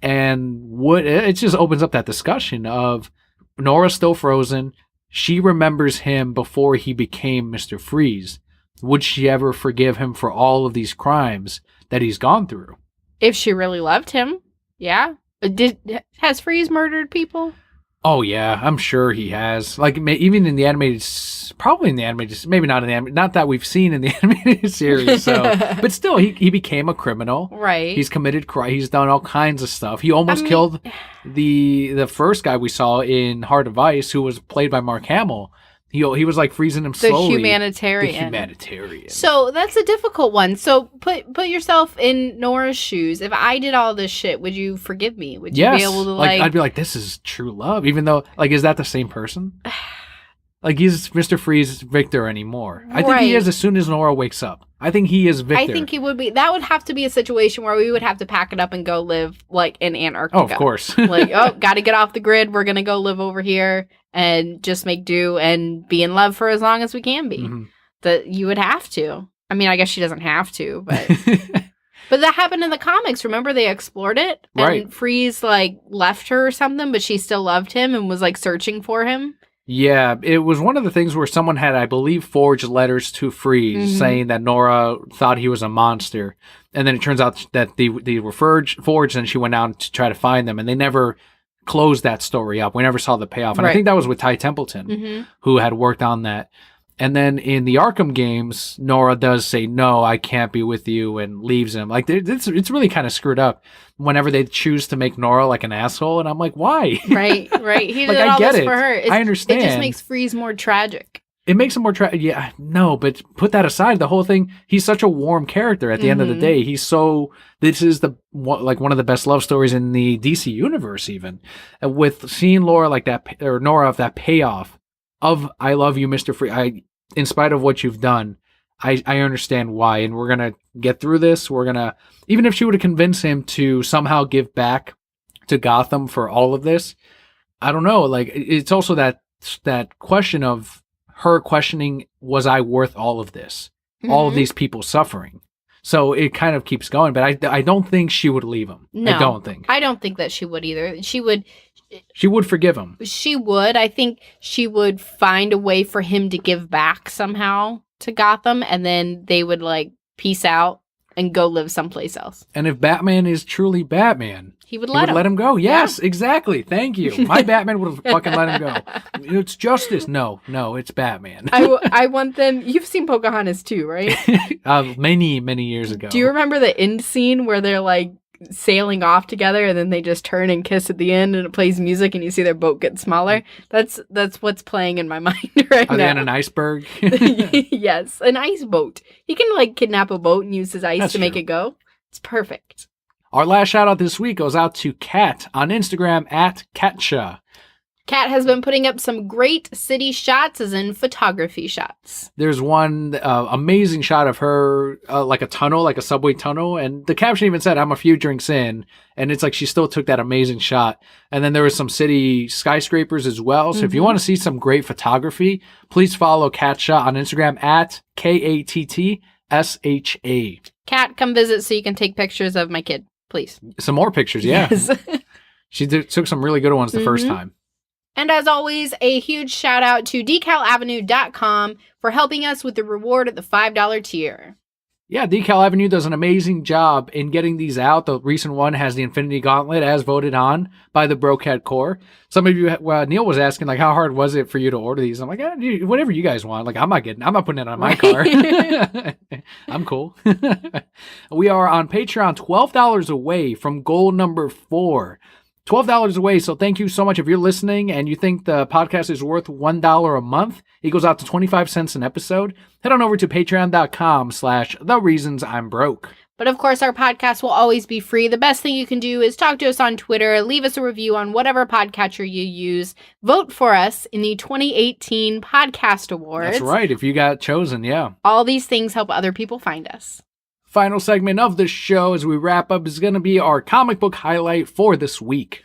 And it just opens up that discussion of Nora's still frozen. She remembers him before he became Mr. Freeze. Would she ever forgive him for all of these crimes that he's gone through? If she really loved him, yeah. Has Freeze murdered people? Oh yeah, I'm sure he has. Like even in the animated, probably in the animated, maybe not in the animated, not that we've seen in the animated series. So, but still, he became a criminal. Right. He's committed crime. He's done all kinds of stuff. He almost killed the first guy we saw in Heart of Ice, who was played by Mark Hamill. He was like freezing him slowly. The humanitarian. The humanitarian. So that's a difficult one. So put yourself in Nora's shoes. If I did all this shit, would you forgive me? Would you be able to like? I'd be like, this is true love. Even though, like, is that the same person? Like, he's Mr. Freeze Victor anymore. I think he is as soon as Nora wakes up. I think he is Victor. I think he would be. That would have to be a situation where we would have to pack it up and go live, like, in Antarctica. Oh, of course. Like, got to get off the grid. We're going to go live over here and just make do and be in love for as long as we can be. Mm-hmm. That you would have to. I mean, I guess she doesn't have to, but... But that happened in the comics. Remember, they explored it? And right. Freeze, like, left her or something, but she still loved him and was, like, searching for him. Yeah, it was one of the things where someone had, I believe, forged letters to Freeze saying that Nora thought he was a monster. And then it turns out that they were forged and she went out to try to find them. And they never closed that story up. We never saw the payoff. And I think that was with Ty Templeton, who had worked on that. And then in the Arkham games, Nora does say, no, I can't be with you, and leaves him. Like, it's really kind of screwed up whenever they choose to make Nora like an asshole. And I'm like, why? Right. He like, did all this for her. I understand. It just makes Freeze more tragic. It makes him more tragic. Yeah, no, but put that aside. The whole thing, he's such a warm character at the end of the day. This is one of the best love stories in the DC universe, even. With seeing Laura like that, or Nora of that payoff of, I love you, Mr. Freeze. In spite of what you've done, I understand why. And we're going to get through this. Even if she would have convinced him to somehow give back to Gotham for all of this, I don't know. Like, it's also that question of her questioning, was I worth all of this? all of these people suffering. So it kind of keeps going, but I don't think she would leave him. No, I don't think. I don't think that she would either. She would forgive him. She would. I think she would find a way for him to give back somehow to Gotham, and then they would like peace out and go live someplace else. And if Batman is truly Batman, he would let him go. Yes, exactly. Thank you. My Batman would have fucking let him go. It's justice. No, it's Batman. I want them. You've seen Pocahontas too, right? Many years ago. Do you remember the end scene where they're like sailing off together and then they just turn and kiss at the end and it plays music and you see their boat get smaller? That's what's playing in my mind right now. Are they on an iceberg? Yes, an ice boat. He can like kidnap a boat and use his ice to make it go. It's perfect. Our last shout out this week goes out to Kat on Instagram at Katcha. Kat has been putting up some great city shots, as in photography shots. There's one amazing shot of her, like a tunnel, like a subway tunnel. And the caption even said, "I'm a few drinks in." And it's like she still took that amazing shot. And then there was some city skyscrapers as well. So if you want to see some great photography, please follow Katcha on Instagram at KATTSHA. Kat, come visit so you can take pictures of my kid, please. Some more pictures, yeah. Yes. She took some really good ones the first time. And as always, a huge shout out to decalavenue.com for helping us with the reward at the $5 tier. Yeah, Decal Avenue does an amazing job in getting these out. The recent one has the Infinity Gauntlet as voted on by the Brocat Core. Some of you, Neil was asking, like, how hard was it for you to order these? I'm like, whatever you guys want. Like, I'm not putting it on my car. I'm cool. We are on Patreon, $12 away from goal number 4. $12 away, so thank you so much. If you're listening and you think the podcast is worth $1 a month, it goes out to 25 cents an episode. Head on over to patreon.com/thereasonsimbroke. But of course, our podcast will always be free. The best thing you can do is talk to us on Twitter, leave us a review on whatever podcatcher you use, vote for us in the 2018 Podcast Awards. That's right, if you got chosen, yeah. All these things help other people find us. Final segment of the show as we wrap up is going to be our comic book highlight for this week.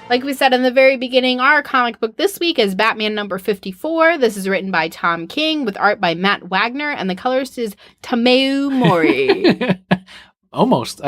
Like we said in the very beginning, our comic book this week is Batman number 54. This is written by Tom King with art by Matt Wagner, and the colorist is Tameu Mori. Almost.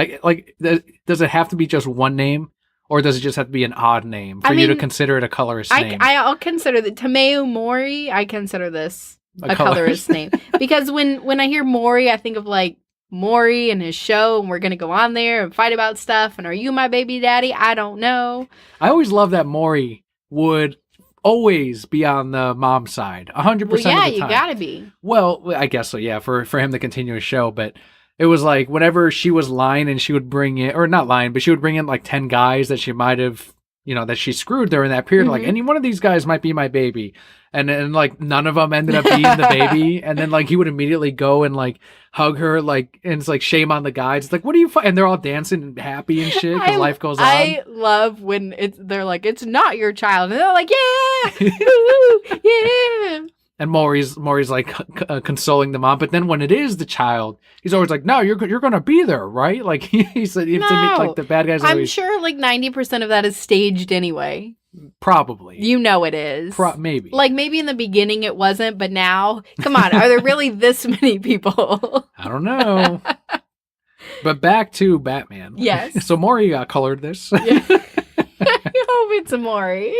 Does it have to be just one name? Or does it just have to be an odd name for you to consider it a colorist name? I'll consider the Tameu Mori. I consider this a colorist name. Because when I hear Mori, I think of like Maury and his show, and we're going to go on there and fight about stuff. And are you my baby daddy? I don't know. I always love that Maury would always be on the mom side, 100% of the time. Yeah, you got to be. Well, I guess so, yeah, for him to continue his show. But it was like whenever she was lying and she would bring in, or not lying, but she would bring in like 10 guys that she might have, that she screwed during that period. Like, any one of these guys might be my baby. And like none of them ended up being the baby. And then like he would immediately go and like hug her, like, and it's like shame on the guys. It's like, what are you? And they're all dancing and happy and shit because life goes on. I love when they're like, it's not your child, and they're like, yeah, woo, yeah. And Maury's like consoling the mom, but then when it is the child, he's always like, "No, you're gonna be there, right?" Like he said, like the bad guys. I'm sure like 90% of that is staged anyway. Probably. It is. Maybe. Like maybe in the beginning it wasn't, but now, come on, are there really this many people? I don't know. But back to Batman. Yes. So Maury colored this. Yeah. I hope it's a Maury.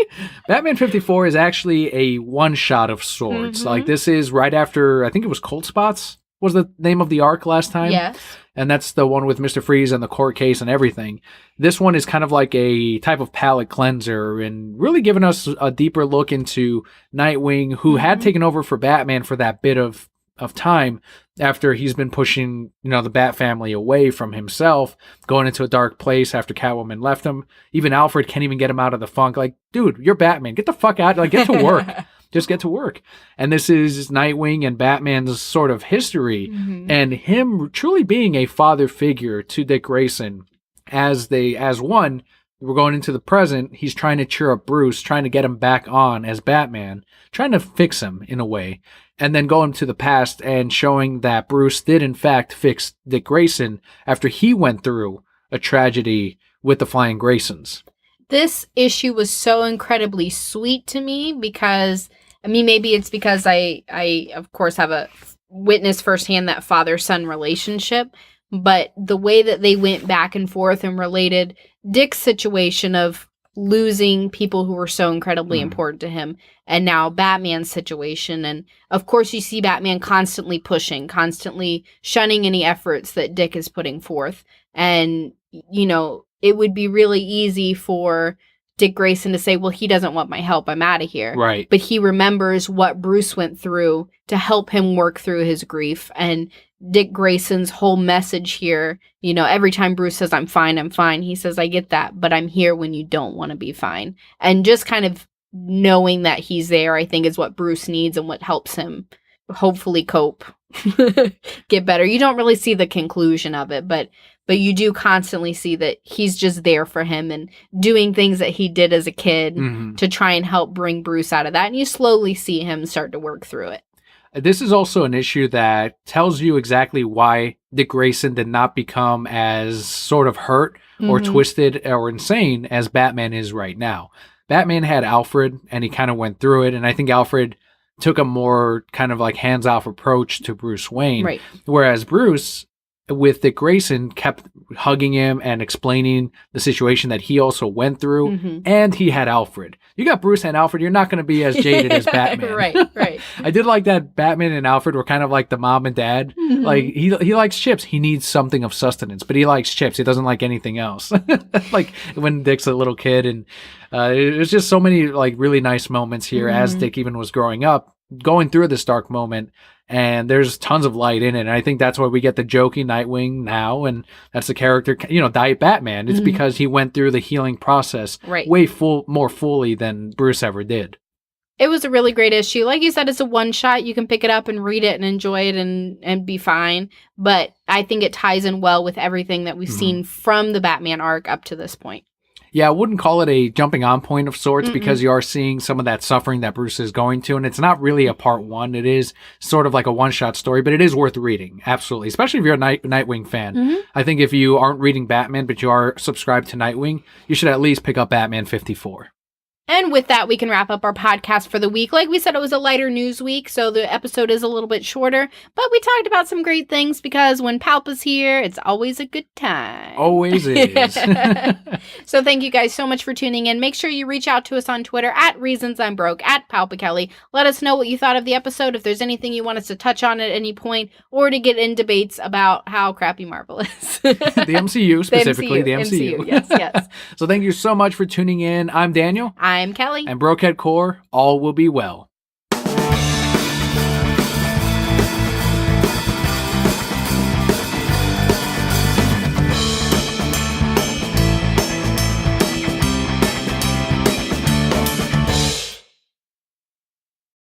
Batman 54 is actually a one-shot of sorts. Like this is right after, I think it was Cold Spots was the name of the arc last time. Yes. And that's the one with Mr. Freeze and the court case and everything. This one is kind of like a type of palate cleanser and really giving us a deeper look into Nightwing, who had taken over for Batman for that bit of time after he's been pushing, the Bat family away from himself, going into a dark place after Catwoman left him. Even Alfred can't even get him out of the funk. Like, dude, you're Batman. Get the fuck out. Like, get to work. Just get to work. And this is Nightwing and Batman's sort of history and him truly being a father figure to Dick Grayson as one. We're going into the present. He's trying to cheer up Bruce, trying to get him back on as Batman, trying to fix him in a way. And then going to the past and showing that Bruce did in fact fix Dick Grayson after he went through a tragedy with the Flying Graysons. This issue was so incredibly sweet to me because, I mean, maybe it's because I of course have a witness firsthand that father-son relationship, but the way that they went back and forth and related Dick's situation of losing people who were so incredibly important to him, and now Batman's situation. And of course you see Batman constantly pushing, constantly shunning any efforts that Dick is putting forth. And, you know, it would be really easy for Dick Grayson to say, well, he doesn't want my help, I'm out of here. Right. But he remembers what Bruce went through to help him work through his grief. And Dick Grayson's whole message here, you know, every time Bruce says, I'm fine, he says, I get that, but I'm here when you don't want to be fine. And just kind of knowing that he's there, I think, is what Bruce needs and what helps him hopefully cope, get better. You don't really see the conclusion of it, but you do constantly see that he's just there for him and doing things that he did as a kid to try and help bring Bruce out of that. And you slowly see him start to work through it. This is also an issue that tells you exactly why Dick Grayson did not become as sort of hurt or twisted or insane as Batman is right now. Batman had Alfred, and he kind of went through it, and I think Alfred took a more kind of like hands-off approach to Bruce Wayne, Right. Whereas Bruce, with Dick Grayson, kept hugging him and explaining the situation that he also went through, and he had Alfred. You got Bruce and Alfred, you're not going to be as jaded as Batman. Right. I did like that Batman and Alfred were kind of like the mom and dad. Like, he likes chips. He needs something of sustenance, but he likes chips. He doesn't like anything else. Like when Dick's a little kid, and there's just so many like really nice moments here as Dick even was growing up, going through this dark moment. And there's tons of light in it. And I think that's why we get the jokey Nightwing now. And that's the character, you know, Diet Batman. It's because he went through the healing process way more fully than Bruce ever did. It was a really great issue. Like you said, it's a one-shot. You can pick it up and read it and enjoy it and be fine. But I think it ties in well with everything that we've seen from the Batman arc up to this point. Yeah, I wouldn't call it a jumping on point of sorts because you are seeing some of that suffering that Bruce is going to, and it's not really a part one. It is sort of like a one-shot story, but it is worth reading, absolutely, especially if you're a Nightwing fan. I think if you aren't reading Batman, but you are subscribed to Nightwing, you should at least pick up Batman 54. And with that, we can wrap up our podcast for the week. Like we said, it was a lighter news week, so the episode is a little bit shorter. But we talked about some great things because when Palpa's here, it's always a good time. Always is. So thank you guys so much for tuning in. Make sure you reach out to us on Twitter at Reasons I'm Broke, at Palpa Kelli. Let us know what you thought of the episode, if there's anything you want us to touch on at any point, or to get in debates about how crappy Marvel is. The MCU, specifically. The MCU. Yes. So thank you so much for tuning in. I'm Daniel. I'm Kelli. And Brokehead Core, all will be well.